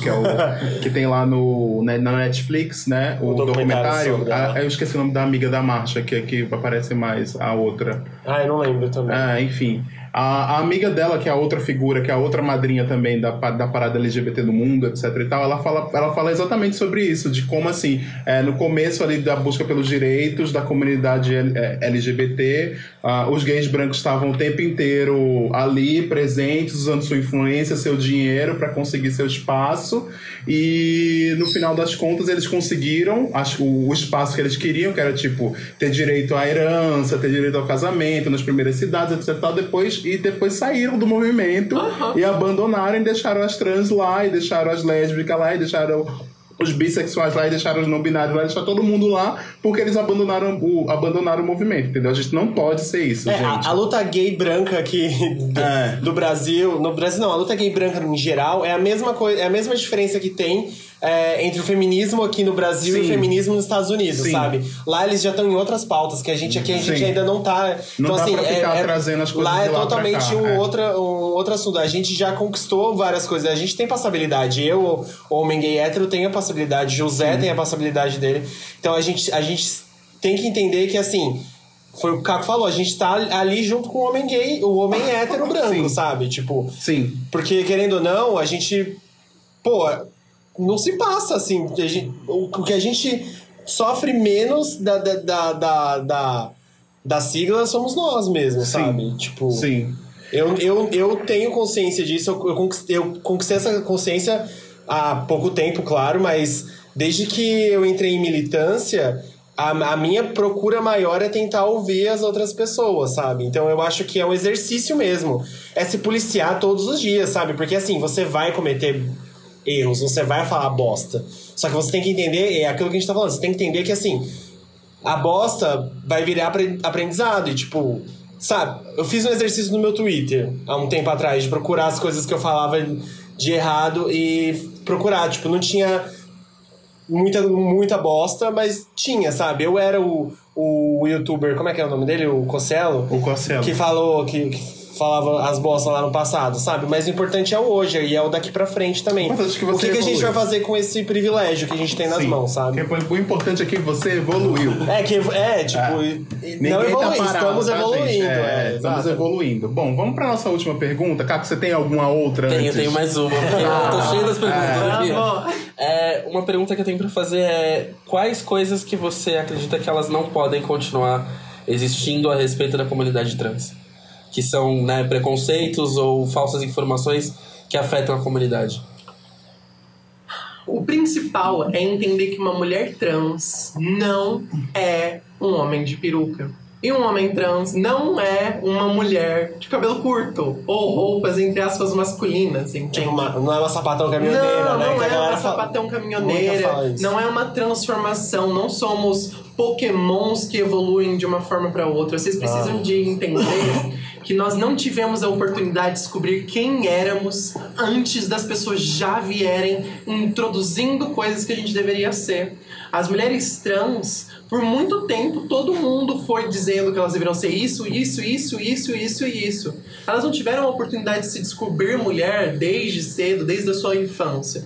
que tem lá na Netflix, né? O documentário. sobre ela. Eu esqueci o nome da amiga da Marsha, que aparece mais, a outra. Eu não lembro também. Enfim. A amiga dela, que é a outra figura, que é a outra madrinha também da parada LGBT no mundo, etc e tal, ela fala exatamente sobre isso, de como, assim, no começo ali da busca pelos direitos da comunidade LGBT, os gays brancos estavam o tempo inteiro ali, presentes, usando sua influência, seu dinheiro para conseguir seu espaço, e no final das contas eles conseguiram o espaço que eles queriam, que era, tipo, ter direito à herança, ter direito ao casamento nas primeiras cidades, etc e tal, depois saíram do movimento e abandonaram e deixaram as trans lá, e deixaram as lésbicas lá, e deixaram os bissexuais lá, e deixaram os não binários lá, e deixaram todo mundo lá, porque eles abandonaram o movimento, entendeu? A gente não pode ser isso, gente. A luta gay branca aqui do Brasil... No Brasil não, a luta gay branca em geral é a mesma coisa, é a mesma diferença que tem entre o feminismo aqui no Brasil e o feminismo nos Estados Unidos, sabe? Lá eles já estão em outras pautas, que a gente aqui ainda não tá... Não então, dá assim, pra ficar trazendo as coisas lá de lá totalmente pra cá, um outro assunto. A gente já conquistou várias coisas, a gente tem passabilidade. Eu, homem gay hétero, tenho a passabilidade, José tem a passabilidade dele. Então a gente tem que entender que, assim... Foi o que o Caco falou, a gente tá ali junto com o homem gay, o homem hétero branco, sabe? Tipo... Sim. Porque, querendo ou não, a gente... Pô, não se passa, assim. O que a gente sofre menos da sigla somos nós mesmos, sabe? Tipo... Sim. Eu tenho consciência disso, eu conquistei essa consciência há pouco tempo, claro, mas desde que eu entrei em militância... a minha procura maior é tentar ouvir as outras pessoas, sabe? Então eu acho que é um exercício mesmo. É se policiar todos os dias, sabe? Porque assim, você vai cometer erros, você vai falar bosta. Só que você tem que entender, é aquilo que a gente tá falando, você tem que entender que assim, a bosta vai virar aprendizado. E tipo, sabe? Eu fiz um exercício no meu Twitter há um tempo atrás de procurar as coisas que eu falava de errado e procurar. Tipo, não tinha muita bosta, mas tinha, sabe? Eu era o youtuber, como é que é o nome dele? O Cosselo? O Cosselo. Que falou, que falava as bostas lá no passado, sabe? Mas o importante é o hoje e é o daqui pra frente também. Mas acho que O você que a gente evoluiu. vai fazer com esse privilégio que a gente tem nas Sim. mãos, sabe? O importante é que você evoluiu. Não Ninguém evoluindo, tá parado, estamos tá, evoluindo. gente? Estamos exato. evoluindo. Bom, vamos pra nossa última pergunta. Caco, você tem alguma outra antes? Tenho mais uma. Eu tô cheio das perguntas aqui. bom. Uma pergunta que eu tenho pra fazer é: quais coisas que você acredita que elas não podem continuar existindo a respeito da comunidade trans? Que são, né, preconceitos ou falsas informações que afetam a comunidade. O principal é entender que uma mulher trans não é um homem de peruca. E um homem trans não é uma mulher de cabelo curto ou roupas, entre aspas, masculinas, entende? Tipo, não é uma sapatão caminhoneira, Não, né? não Que a é galera uma fala- sapatão Muita caminhoneira, fala isso. não é uma transformação, não somos pokémons que evoluem de uma forma para outra. Vocês precisam de entender que nós não tivemos a oportunidade de descobrir quem éramos antes das pessoas já vierem introduzindo coisas que a gente deveria ser. As mulheres trans, por muito tempo, todo mundo foi dizendo que elas deveriam ser isso, isso, isso, isso, isso e isso. Elas não tiveram a oportunidade de se descobrir mulher desde cedo, desde a sua infância.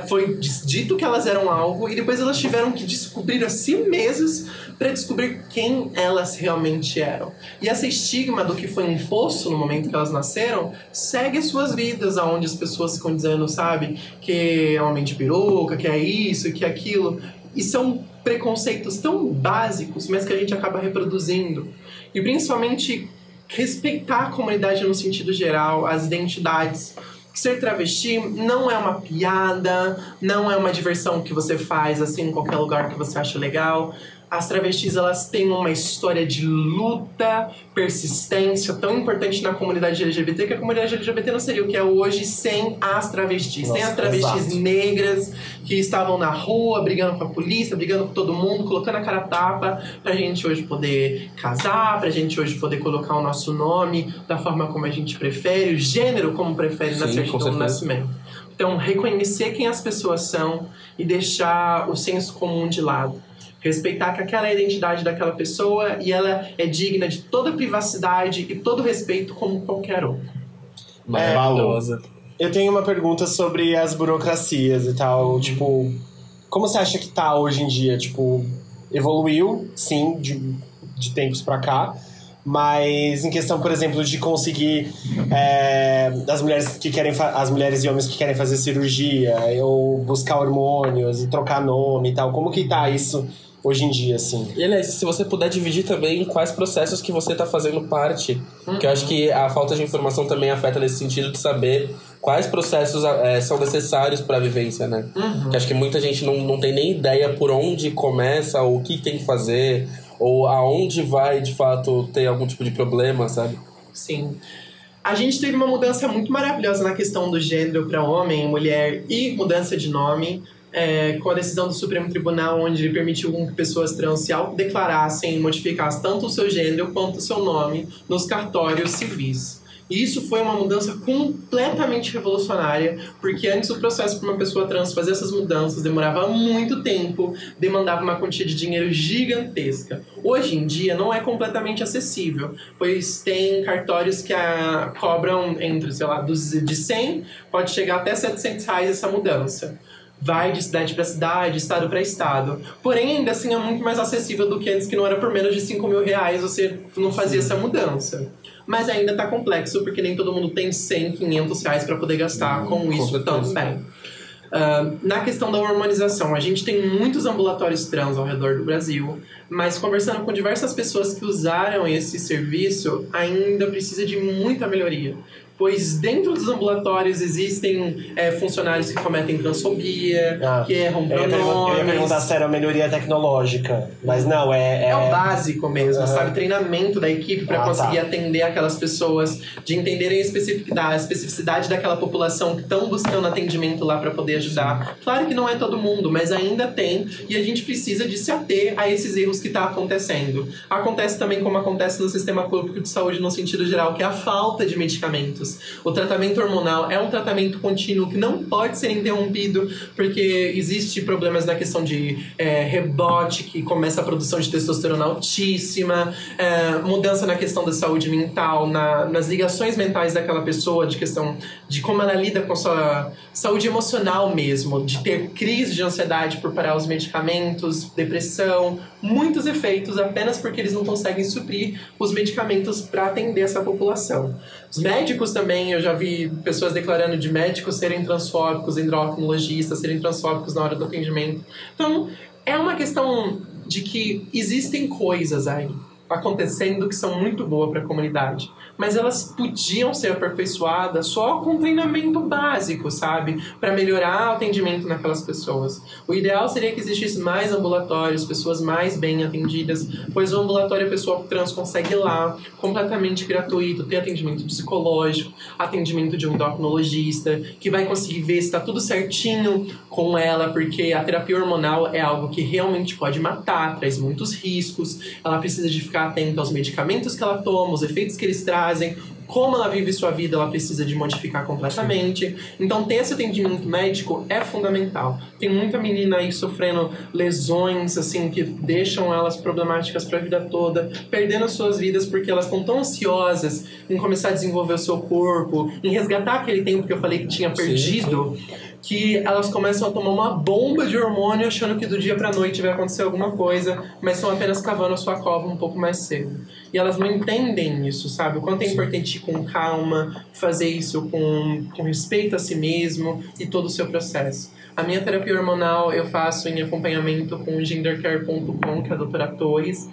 Foi dito que elas eram algo e depois elas tiveram que descobrir a si mesmas para descobrir quem elas realmente eram. E esse estigma do que foi imposto no momento que elas nasceram segue as suas vidas, aonde as pessoas ficam dizendo, sabe, que é homem de peruca, que é isso, que é aquilo. E são preconceitos tão básicos, mas que a gente acaba reproduzindo. E principalmente respeitar a comunidade no sentido geral, as identidades. Ser travesti não é uma piada, não é uma diversão que você faz assim em qualquer lugar que você acha legal. As travestis, elas têm uma história de luta, persistência tão importante na comunidade LGBT, que a comunidade LGBT não seria o que é hoje sem as travestis. Sem as travestis negras que estavam na rua, brigando com a polícia, brigando com todo mundo, colocando a cara a tapa pra gente hoje poder casar, pra gente hoje poder colocar o nosso nome da forma como a gente prefere, o gênero como prefere na Sim, certidão com do certeza. nascimento. Então, reconhecer quem as pessoas são e deixar o senso comum de lado. Respeitar que aquela é a identidade daquela pessoa e ela é digna de toda privacidade e todo respeito como qualquer outro. Maravilhosa. Eu tenho uma pergunta sobre as burocracias e tal. Tipo, como você acha que tá hoje em dia? Tipo, evoluiu, sim, de tempos pra cá. Mas em questão, por exemplo, de conseguir as mulheres e homens que querem fazer cirurgia ou buscar hormônios e trocar nome e tal, como que tá isso hoje em dia, assim? E, aliás, se você puder dividir também quais processos que você tá fazendo parte, que eu acho que a falta de informação também afeta nesse sentido de saber quais processos são necessários para a vivência, né? Que acho que muita gente não tem nem ideia por onde começa, ou o que tem que fazer, ou aonde vai, de fato, ter algum tipo de problema, sabe? Sim. A gente teve uma mudança muito maravilhosa na questão do gênero para homem, mulher e mudança de nome, com a decisão do Supremo Tribunal, onde ele permitiu que pessoas trans se autodeclarassem e modificassem tanto o seu gênero quanto o seu nome nos cartórios civis. E isso foi uma mudança completamente revolucionária, porque antes o processo para uma pessoa trans fazer essas mudanças demorava muito tempo, demandava uma quantia de dinheiro gigantesca. Hoje em dia não é completamente acessível, pois tem cartórios que cobram entre, sei lá, de 100, pode chegar até R$700 essa mudança. Vai de cidade para cidade, estado para estado. Porém, ainda assim é muito mais acessível do que antes, que não era por menos de R$5.000 você não fazia essa mudança. Mas ainda tá complexo, porque nem todo mundo tem 100, R$500 para poder gastar com isso certeza. também. Na questão da hormonização, a gente tem muitos ambulatórios trans ao redor do Brasil, mas conversando com diversas pessoas que usaram esse serviço, ainda precisa de muita melhoria. pois dentro dos ambulatórios existem funcionários que cometem transfobia, que erram pronomes. Eu ia perguntar se era uma melhoria tecnológica, mas não, É o básico mesmo, sabe? Treinamento da equipe para conseguir atender aquelas pessoas, de entenderem a especificidade daquela população que estão buscando atendimento lá para poder ajudar. Claro que não é todo mundo, mas ainda tem, e a gente precisa de se ater a esses erros que tá acontecendo. Acontece também como acontece no sistema público de saúde no sentido geral, que é a falta de medicamentos. O tratamento hormonal é um tratamento contínuo que não pode ser interrompido, porque existe problemas na questão de rebote, que começa a produção de testosterona altíssima, mudança na questão da saúde mental, nas ligações mentais daquela pessoa, de questão de como ela lida com a sua saúde emocional mesmo, de ter crise de ansiedade por parar os medicamentos, depressão, muitos efeitos apenas porque eles não conseguem suprir os medicamentos para atender essa população. Os médicos também, eu já vi pessoas declarando de médicos serem transfóbicos, endocrinologistas serem transfóbicos na hora do atendimento. Então, é uma questão de que existem coisas aí acontecendo que são muito boas para a comunidade, mas elas podiam ser aperfeiçoadas só com treinamento básico, sabe? Para melhorar o atendimento naquelas pessoas. O ideal seria que existisse mais ambulatórios, pessoas mais bem atendidas, pois o ambulatório a pessoa trans consegue ir lá, completamente gratuito, ter atendimento psicológico, atendimento de um endocrinologista, que vai conseguir ver se está tudo certinho com ela, porque a terapia hormonal é algo que realmente pode matar, traz muitos riscos, ela precisa de ficar atenta aos medicamentos que ela toma, os efeitos que eles trazem, como ela vive sua vida, ela precisa de modificar completamente. Então, ter esse atendimento médico é fundamental. Tem muita menina aí sofrendo lesões, assim, que deixam elas problemáticas para a vida toda, perdendo as suas vidas porque elas estão tão ansiosas em começar a desenvolver o seu corpo, em resgatar aquele tempo que eu falei que tinha perdido, que elas começam a tomar uma bomba de hormônio achando que do dia pra noite vai acontecer alguma coisa, mas estão apenas cavando a sua cova um pouco mais cedo. E elas não entendem isso, sabe? O quanto é importante ir com calma, fazer isso com respeito a si mesmo e todo o seu processo. A minha terapia hormonal eu faço em acompanhamento com o gendercare.com, que é a doutora Torres.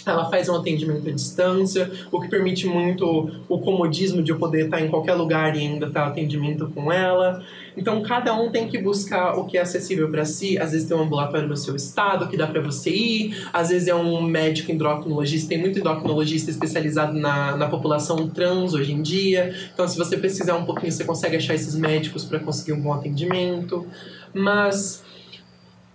Ela faz um atendimento à distância, o que permite muito o comodismo de eu poder estar em qualquer lugar e ainda estar atendimento com ela. Então, cada um tem que buscar o que é acessível para si. Às vezes tem um ambulatório no seu estado que dá para você ir. Às vezes é um médico endocrinologista. Tem muito endocrinologista especializado na população trans hoje em dia. Então, se você pesquisar um pouquinho, você consegue achar esses médicos para conseguir um bom atendimento. Mas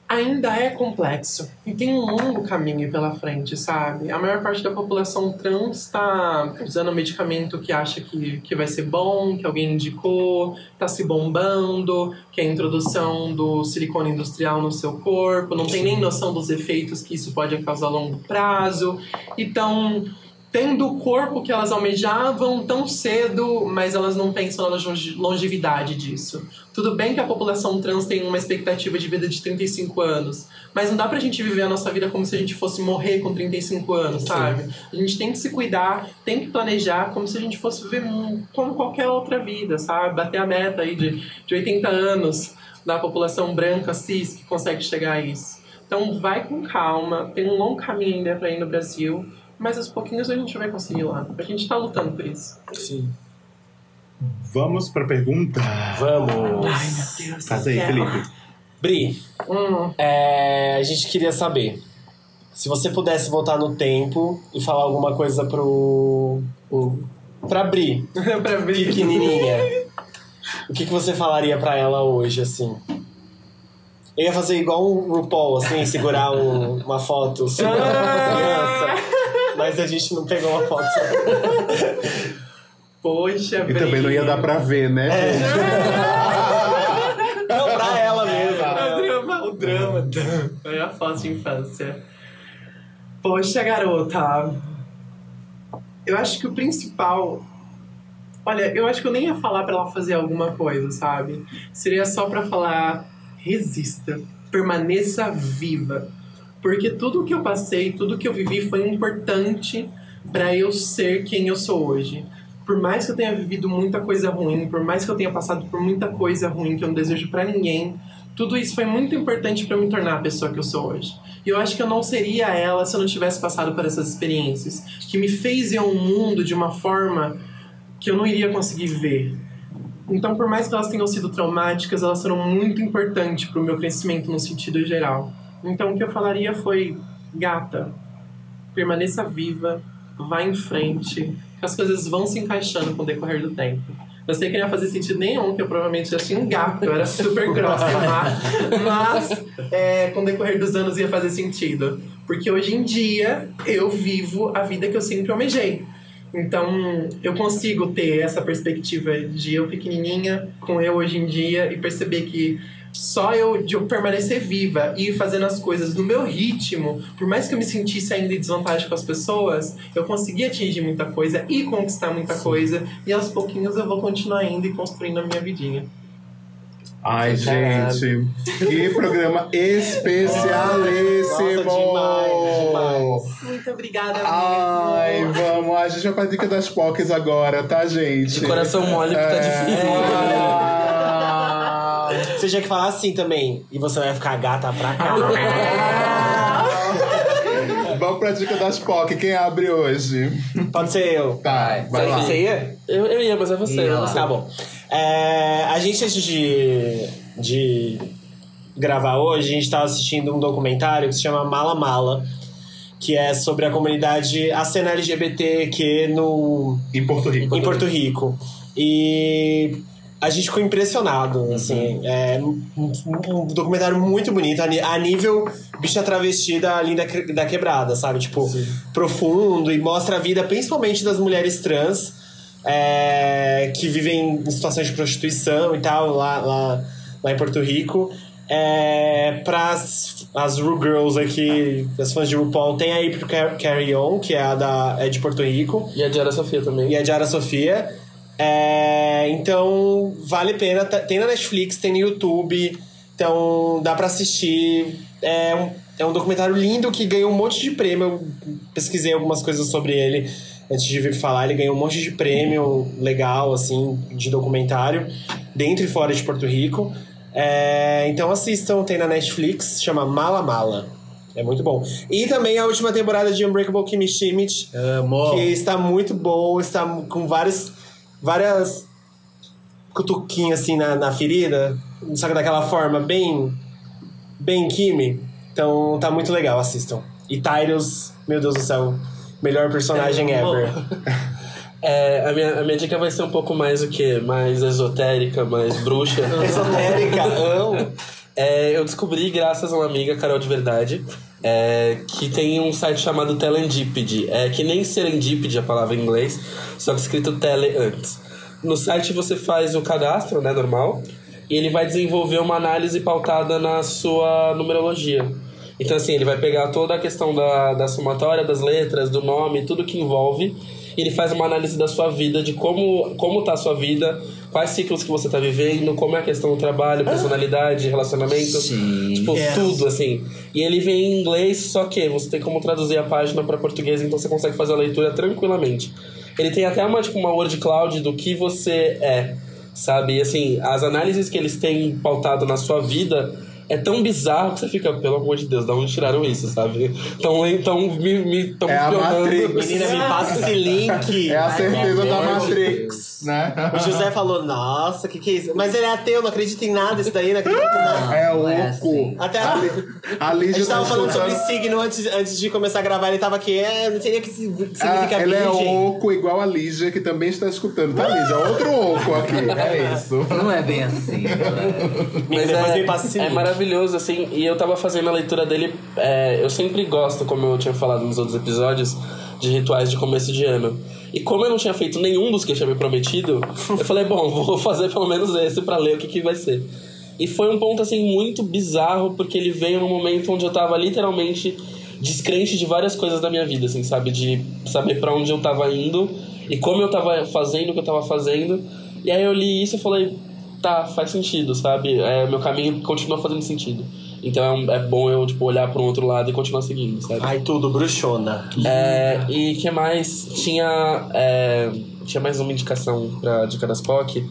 ainda é complexo e tem um longo caminho pela frente, sabe? A maior parte da população trans está usando medicamento que acha que vai ser bom, que alguém indicou, está se bombando, que é a introdução do silicone industrial no seu corpo, não tem nem noção dos efeitos que isso pode causar a longo prazo. Então, tendo o corpo que elas almejavam tão cedo, mas elas não pensam na longevidade disso. Tudo bem que a população trans tem uma expectativa de vida de 35 anos, mas não dá pra gente viver a nossa vida como se a gente fosse morrer com 35 anos, sabe? Sim. A gente tem que se cuidar, tem que planejar como se a gente fosse viver como qualquer outra vida, sabe? Bater a meta aí de 80 anos da população branca, cis, que consegue chegar a isso. Então vai com calma, tem um longo caminho ainda pra ir no Brasil, mas aos pouquinhos a gente vai conseguir lá. A gente tá lutando por isso. Sim. Vamos pra pergunta? Vamos. Ai, meu Deus. Faz aí, Felipe. Bri, a gente queria saber, se você pudesse voltar no tempo e falar alguma coisa pra Bri, pra Bri, pequenininha, o que você falaria pra ela hoje, assim? Eu ia fazer igual um RuPaul, assim, segurar uma foto assim, da criança, mas a gente não pegou uma foto. Poxa, E também não ia dar pra ver, né? Não, pra ela mesmo. O drama. É a foto de infância. Poxa, garota. Eu acho que o principal... Olha, eu acho que eu nem ia falar pra ela fazer alguma coisa, sabe? Seria só pra falar... Resista. Permaneça viva. Porque tudo que eu passei, tudo que eu vivi foi importante pra eu ser quem eu sou hoje. Por mais que eu tenha vivido muita coisa ruim, por mais que eu tenha passado por muita coisa ruim que eu não desejo pra ninguém, tudo isso foi muito importante pra me tornar a pessoa que eu sou hoje. E eu acho que eu não seria ela se eu não tivesse passado por essas experiências, que me fez ver o mundo de uma forma que eu não iria conseguir ver. Então, por mais que elas tenham sido traumáticas, elas foram muito importantes pro meu crescimento no sentido geral. Então, o que eu falaria foi: gata, permaneça viva, vá em frente, que as coisas vão se encaixando com o decorrer do tempo. Eu sei que não ia fazer sentido nenhum, que eu provavelmente já tinha um gato, eu era super grossa, mas com o decorrer dos anos ia fazer sentido. Porque hoje em dia eu vivo a vida que eu sempre almejei. Então eu consigo ter essa perspectiva de eu pequenininha com eu hoje em dia e perceber que só de eu permanecer viva e ir fazendo as coisas no meu ritmo, por mais que eu me sentisse ainda em desvantagem com as pessoas, eu consegui atingir muita coisa e conquistar muita coisa. E aos pouquinhos eu vou continuar indo e construindo a minha vidinha. Ai, gente, que programa especialíssimo! Nossa, demais. Muito obrigada, Ai, mesmo. vamos. A gente vai pra dica das POCs agora, tá, gente? De coração mole que tá difícil. Você tinha que falar assim também. E você vai ficar gata pra cá. Vamos pra dica das POC. Quem abre hoje? Pode ser eu. Tá, vai lá. Você ia? Eu ia, mas é você. Ia é lá. você. Tá bom. A gente, antes de gravar hoje, a gente tava assistindo um documentário que se chama Mala Mala, que é sobre a comunidade, a cena LGBTQ Em Porto Rico. em Porto Rico. E a gente ficou impressionado, assim. É um documentário muito bonito, a nível bicha travestida ali da quebrada, sabe? Tipo, profundo, e mostra a vida principalmente das mulheres trans que vivem em situações de prostituição e tal, lá em Porto Rico. Para as Ru Girls aqui, as fãs de RuPaul, tem aí pro Carry On, que é de Porto Rico. E a Diara Sofia também. E a Diara Sofia. Então, vale a pena. Tem na Netflix, tem no YouTube. Então, dá pra assistir. É um documentário lindo que ganhou um monte de prêmio. Eu pesquisei algumas coisas sobre ele antes de vir falar. Ele ganhou um monte de prêmio legal, assim, de documentário, dentro e fora de Porto Rico. Então assistam, tem na Netflix, chama Mala Mala. É muito bom. E também a última temporada de Unbreakable Kimmy Schmidt, que está muito boa, está com várias cutuquinhas assim na ferida, só que daquela forma bem Kimmy. Então tá muito legal, assistam. E Tyrus, meu Deus do céu, melhor personagem ever. A minha dica vai ser um pouco mais o quê? Mais esotérica, mais bruxa. Esotérica, amo. Eu descobri, graças a uma amiga, Carol de Verdade, que tem um site chamado Telendipity. Que nem Serendipity, a palavra em inglês, só que escrito tele antes. No site você faz o cadastro, né, normal, e ele vai desenvolver uma análise pautada na sua numerologia. Então, assim, ele vai pegar toda a questão da somatória, das letras, do nome, tudo que envolve. E ele faz uma análise da sua vida, de como tá a sua vida, quais ciclos que você tá vivendo, como é a questão do trabalho, personalidade, relacionamento. Sim. Tipo, tudo, assim. E ele vem em inglês, só que você tem como traduzir a página pra português, então você consegue fazer a leitura tranquilamente. Ele tem até uma word cloud do que você sabe? E, assim, as análises que eles têm pautado na sua vida é tão bizarro que você fica, pelo amor de Deus, da onde tiraram isso, sabe? Então me tão É a espionando. Matrix. Menina, me passa esse link. É a certeza da Deus. Matrix, né? O José falou, nossa, que é isso? Mas ele é ateu, não acredita em nada, isso daí, não acredita em nada. É Não é oco. assim. Até A a Lígia gente tava tá falando sobre escutando. signo antes de começar a gravar, ele tava aqui, não sei o que significa Ele é virgem. oco igual a Lígia, que também está escutando. Tá, Lígia? Outro oco aqui. É isso. Não é bem assim. Mas Depois me passa esse é link. maravilhoso, assim. E eu tava fazendo a leitura dele. Eu sempre gosto, como eu tinha falado nos outros episódios, de rituais de começo de ano. E como eu não tinha feito nenhum dos que eu tinha me prometido, eu falei, bom, vou fazer pelo menos esse pra ler o que vai ser. E foi um ponto, assim, muito bizarro, porque ele veio num momento onde eu tava literalmente descrente de várias coisas da minha vida, assim, sabe? De saber pra onde eu tava indo e como eu tava fazendo o que eu tava fazendo. E aí eu li isso e falei, tá, faz sentido, sabe? Meu caminho continua fazendo sentido. Então é bom eu, tipo, olhar para um outro lado e continuar seguindo, sabe? Ai, tudo, bruxona. E que mais? Tinha mais uma indicação pra dica das POC.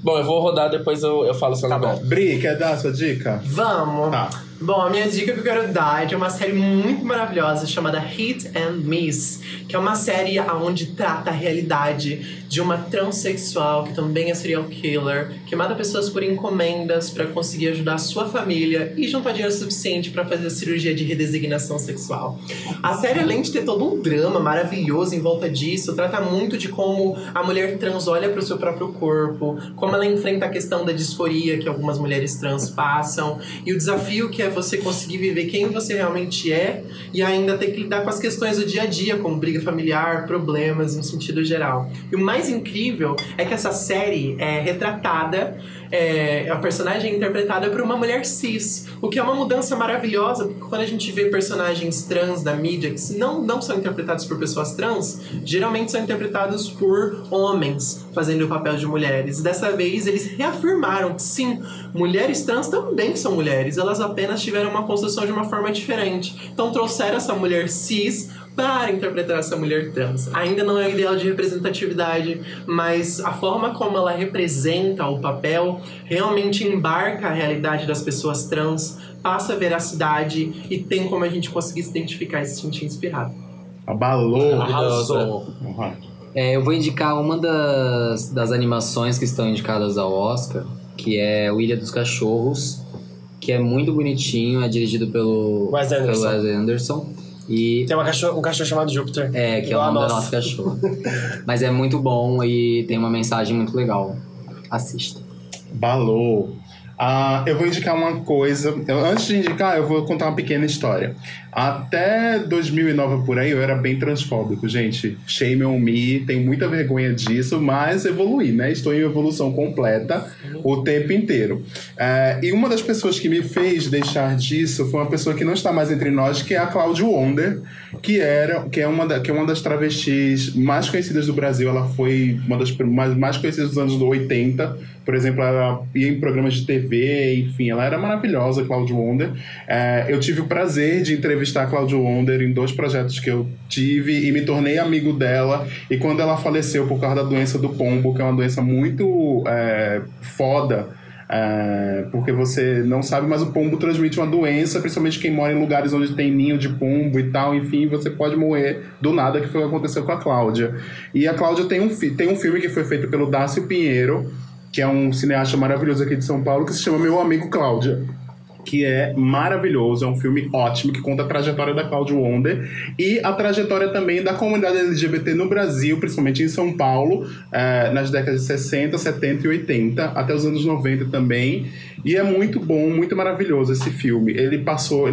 Bom, eu vou rodar, depois eu falo se ela Tá lembrar. bom. Bri, quer dar a sua dica? Vamos! Tá. Bom, a minha dica que eu quero dar é de uma série muito maravilhosa chamada Hit and Miss, que é uma série onde trata a realidade de uma transexual que também é serial killer, que mata pessoas por encomendas para conseguir ajudar a sua família e juntar dinheiro suficiente para fazer a cirurgia de redesignação sexual. A série, além de ter todo um drama maravilhoso em volta disso, trata muito de como a mulher trans olha para o seu próprio corpo, como ela enfrenta a questão da disforia que algumas mulheres trans passam e o desafio que é você conseguir viver quem você realmente é e ainda ter que lidar com as questões do dia a dia, como briga familiar, problemas no sentido geral. E o mais incrível é que essa série é retratada, a personagem é interpretada por uma mulher cis, o que é uma mudança maravilhosa, porque quando a gente vê personagens trans na mídia que não são interpretados por pessoas trans, geralmente são interpretados por homens fazendo o papel de mulheres. Dessa vez eles reafirmaram que sim, mulheres trans também são mulheres, elas apenas tiveram uma construção de uma forma diferente. Então trouxeram essa mulher cis para interpretar essa mulher trans. Ainda não é o ideal de representatividade, mas a forma como ela representa o papel realmente embarca a realidade das pessoas trans, passa a veracidade e tem como a gente conseguir se identificar e se sentir inspirado. Abalou. Arrasou. Uhum. Eu vou indicar uma das animações que estão indicadas ao Oscar, que é O Ilha dos Cachorros, que é muito bonitinho, é dirigido pelo Wes Anderson. Wes Anderson. E Tem um cachorro chamado Júpiter. que é o Igual a nome da nossa. nossa cachorra. Mas é muito bom e tem uma mensagem muito legal. Assista. Balou. Eu vou indicar uma coisa. Antes de indicar, eu vou contar uma pequena história. Até 2009 por aí, eu era bem transfóbico, gente. Shame on me, tenho muita vergonha disso, mas evoluí, né? Estou em evolução completa o tempo inteiro. E uma das pessoas que me fez deixar disso foi uma pessoa que não está mais entre nós, que é a Claudio Wonder, que é uma das travestis mais conhecidas do Brasil. Ela foi uma das mais conhecidas dos anos 80. Por exemplo, ela ia em programas de TV, enfim, ela era maravilhosa, Claudio Wonder. Eu tive o prazer de entrevistar a Claudio Wonder em 2 projetos que eu tive e me tornei amigo dela. E quando ela faleceu por causa da doença do pombo, que é uma doença muito foda, porque você não sabe, mas o pombo transmite uma doença, principalmente quem mora em lugares onde tem ninho de pombo e tal, enfim, você pode morrer do nada, que foi o que aconteceu com a Cláudia. E a Cláudia tem um filme que foi feito pelo Dácio Pinheiro, que é um cineasta maravilhoso aqui de São Paulo, que se chama Meu Amigo Cláudia, que é maravilhoso, é um filme ótimo, que conta a trajetória da Claudio Wonder e a trajetória também da comunidade LGBT no Brasil, principalmente em São Paulo, nas décadas de 60, 70 e 80, até os anos 90 também. E é muito bom, muito maravilhoso esse filme. Ele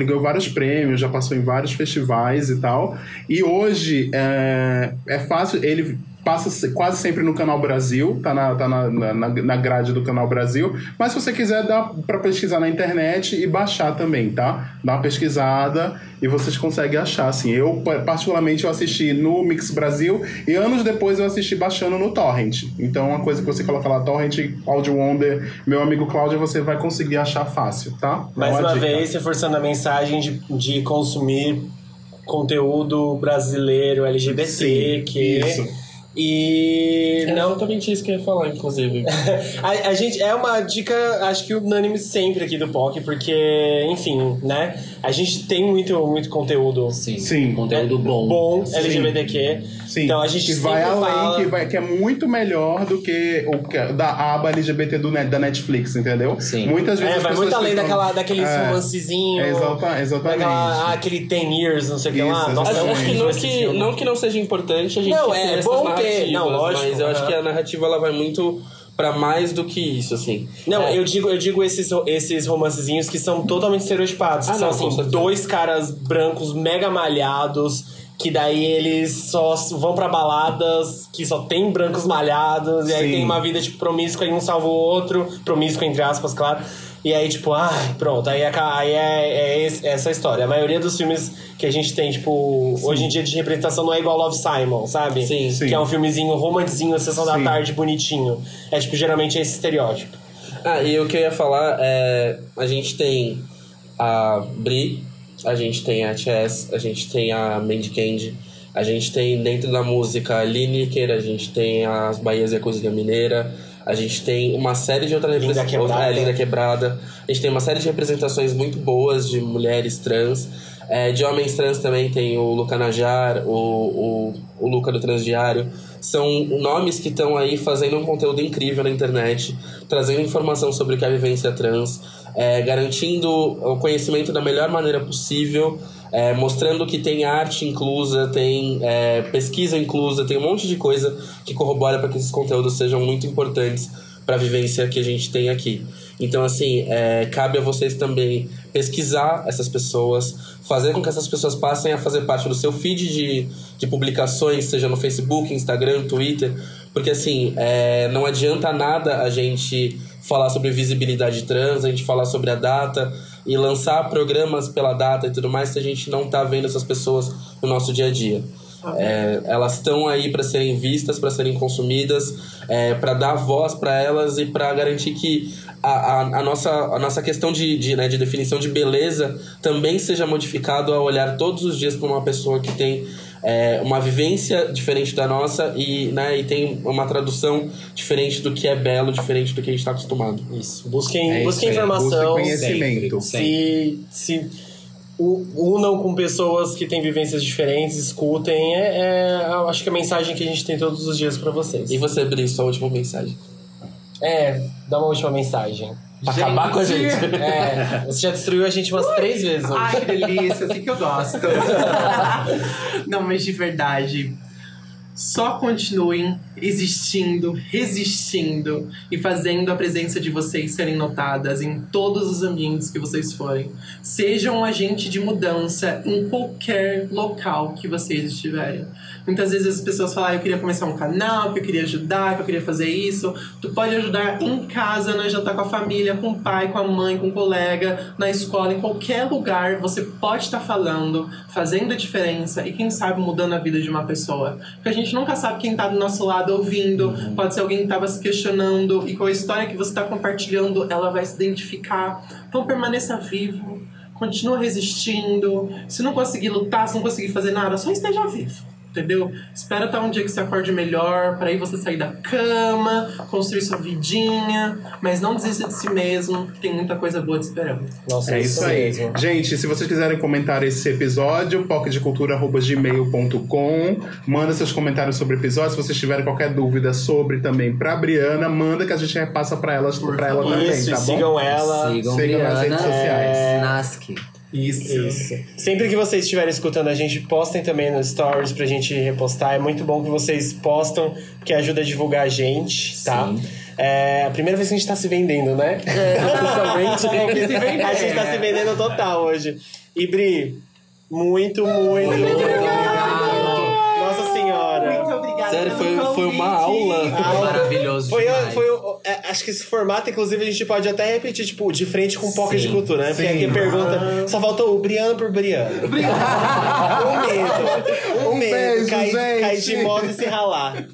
ganhou vários prêmios, já passou em vários festivais e tal. E hoje é fácil, ele passa quase sempre no Canal Brasil, tá na grade do Canal Brasil, mas se você quiser dá pra pesquisar na internet e baixar também, tá? Dá uma pesquisada e vocês conseguem achar, assim. Eu, particularmente, eu assisti no Mix Brasil e anos depois eu assisti baixando no Torrent. Então, uma coisa que você coloca lá, Torrent, Claudio Wonder, Meu Amigo Cláudio, você vai conseguir achar fácil, tá? Mais uma vez, reforçando a mensagem de consumir conteúdo brasileiro, LGBT, Sim, isso. E É não, exatamente isso que eu ia falar, inclusive. a gente é uma dica, acho que unânime sempre aqui do POC, porque, enfim, né? A gente tem muito conteúdo Sim. Conteúdo bom. Sim. LGBTQ. Sim, Então a gente que sempre vai além, fala... que é muito melhor do que da aba LGBT da Netflix, entendeu? Sim. Muitas vezes as vai pessoas muito além ficam- daqueles romancezinhos. Exatamente. Aquele 10 years, não sei o que lá. Isso, Nossa, Eu acho que eu não esse filme. que não seja importante a gente Não, ter é essas bom ter. narrativas, Não, lógico, mas eu acho aham. que a narrativa ela vai muito pra mais do que isso, assim. Não, eu digo esses romancezinhos que são totalmente estereotipados. Que são, não, com assim, certeza. 2 caras brancos mega malhados, que daí eles só vão pra baladas, que só tem brancos malhados, e aí Sim. tem uma vida, tipo, promíscua e um salva o outro. Promíscua, entre aspas, claro. E aí, tipo, pronto. Aí é essa história. A maioria dos filmes que a gente tem, tipo, hoje em dia de representação não é igual Love, Simon, sabe? Sim. Que é um filmezinho romancezinho, Sessão da Sim. Tarde, bonitinho. É, tipo, geralmente é esse estereótipo. E o que eu ia falar é... A gente tem a Bri, a gente tem a Chess, a gente tem a Mandy Candy, a gente tem dentro da música a Lineker, a gente tem as Bahias e a Cozinha Mineira, A gente tem uma série de outras Linda Quebrada. Linda Quebrada. A gente tem uma série de representações muito boas de mulheres trans. De homens trans também tem o Luca Najar, o Luca do Transdiário. São nomes que estão aí fazendo um conteúdo incrível na internet, trazendo informação sobre o que é a vivência trans, garantindo o conhecimento da melhor maneira possível, mostrando que tem arte inclusa, tem pesquisa inclusa, tem um monte de coisa que corrobora para que esses conteúdos sejam muito importantes para a vivência que a gente tem aqui. Então, assim, cabe a vocês também pesquisar essas pessoas, fazer com que essas pessoas passem a fazer parte do seu feed de publicações, seja no Facebook, Instagram, Twitter, porque, assim, não adianta nada a gente falar sobre visibilidade trans, a gente falar sobre a data e lançar programas pela data e tudo mais se a gente não tá vendo essas pessoas no nosso dia a dia. Elas estão aí para serem vistas, para serem consumidas, para dar voz para elas e para garantir que a nossa questão de definição de beleza também seja modificado ao olhar todos os dias para uma pessoa que tem uma vivência diferente da nossa e tem uma tradução diferente do que é belo, diferente do que a gente está acostumado. Isso. Busquem isso aí. informação. Busquem conhecimento. Se unam com pessoas que têm vivências diferentes, escutem. Eu acho que é a mensagem que a gente tem todos os dias pra vocês. E você, Bri, sua última mensagem? Dá uma última mensagem. Pra acabar com a gente. Você já destruiu a gente umas 3 vezes hoje. Ai, que delícia, assim que eu gosto. Não, mas de verdade, só continuem existindo, resistindo e fazendo a presença de vocês serem notadas em todos os ambientes que vocês forem. Sejam um agente de mudança em qualquer local que vocês estiverem. Muitas vezes as pessoas falam, eu queria começar um canal, que eu queria ajudar, que eu queria fazer isso. Tu pode ajudar em casa, no jantar com a família, com o pai, com a mãe, com o colega, na escola, em qualquer lugar. Você pode estar falando, fazendo a diferença e quem sabe mudando a vida de uma pessoa. Porque a gente nunca sabe quem está do nosso lado ouvindo. Pode ser alguém que estava se questionando e com a história que você está compartilhando, ela vai se identificar. Então permaneça vivo, continua resistindo. Se não conseguir lutar, se não conseguir fazer nada, só esteja vivo. Entendeu? Espera até um dia que você acorde melhor, para aí você sair da cama, construir sua vidinha, mas não desista de si mesmo, que tem muita coisa boa te esperando. Nossa, É isso aí. mesmo. Gente, se vocês quiserem comentar esse episódio, pocdecultura@gmail.com. Manda seus comentários sobre o episódio. Se vocês tiverem qualquer dúvida sobre também pra Briana, manda que a gente repassa pra ela também, Isso, tá e bom? sigam ela. Sigam Sigam nas redes Briana sociais. Naski. Isso. Sempre que vocês estiverem escutando a gente, postem também nos stories pra gente repostar. É muito bom que vocês postam, porque ajuda a divulgar a gente, tá? Sim. É a primeira vez que a gente tá se vendendo, né? Oficialmente. A gente tá se vendendo total hoje. E Bri, muito obrigado. Nossa Senhora. Muito obrigada. Sério, pelo foi uma convite. aula. Maravilhoso demais. Acho que esse formato, inclusive, a gente pode até repetir, tipo, de frente com Pocket de Sim. Cultura, né? Porque aqui pergunta, só faltou o Briano por Briano. Um medo. beijo, Cair gente. de moto e se ralar.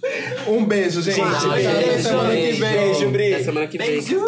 Um beijo, gente. Gente, Até beijo, semana que beijo. vem. Beijo, Bri. Até semana que vem. Beijo.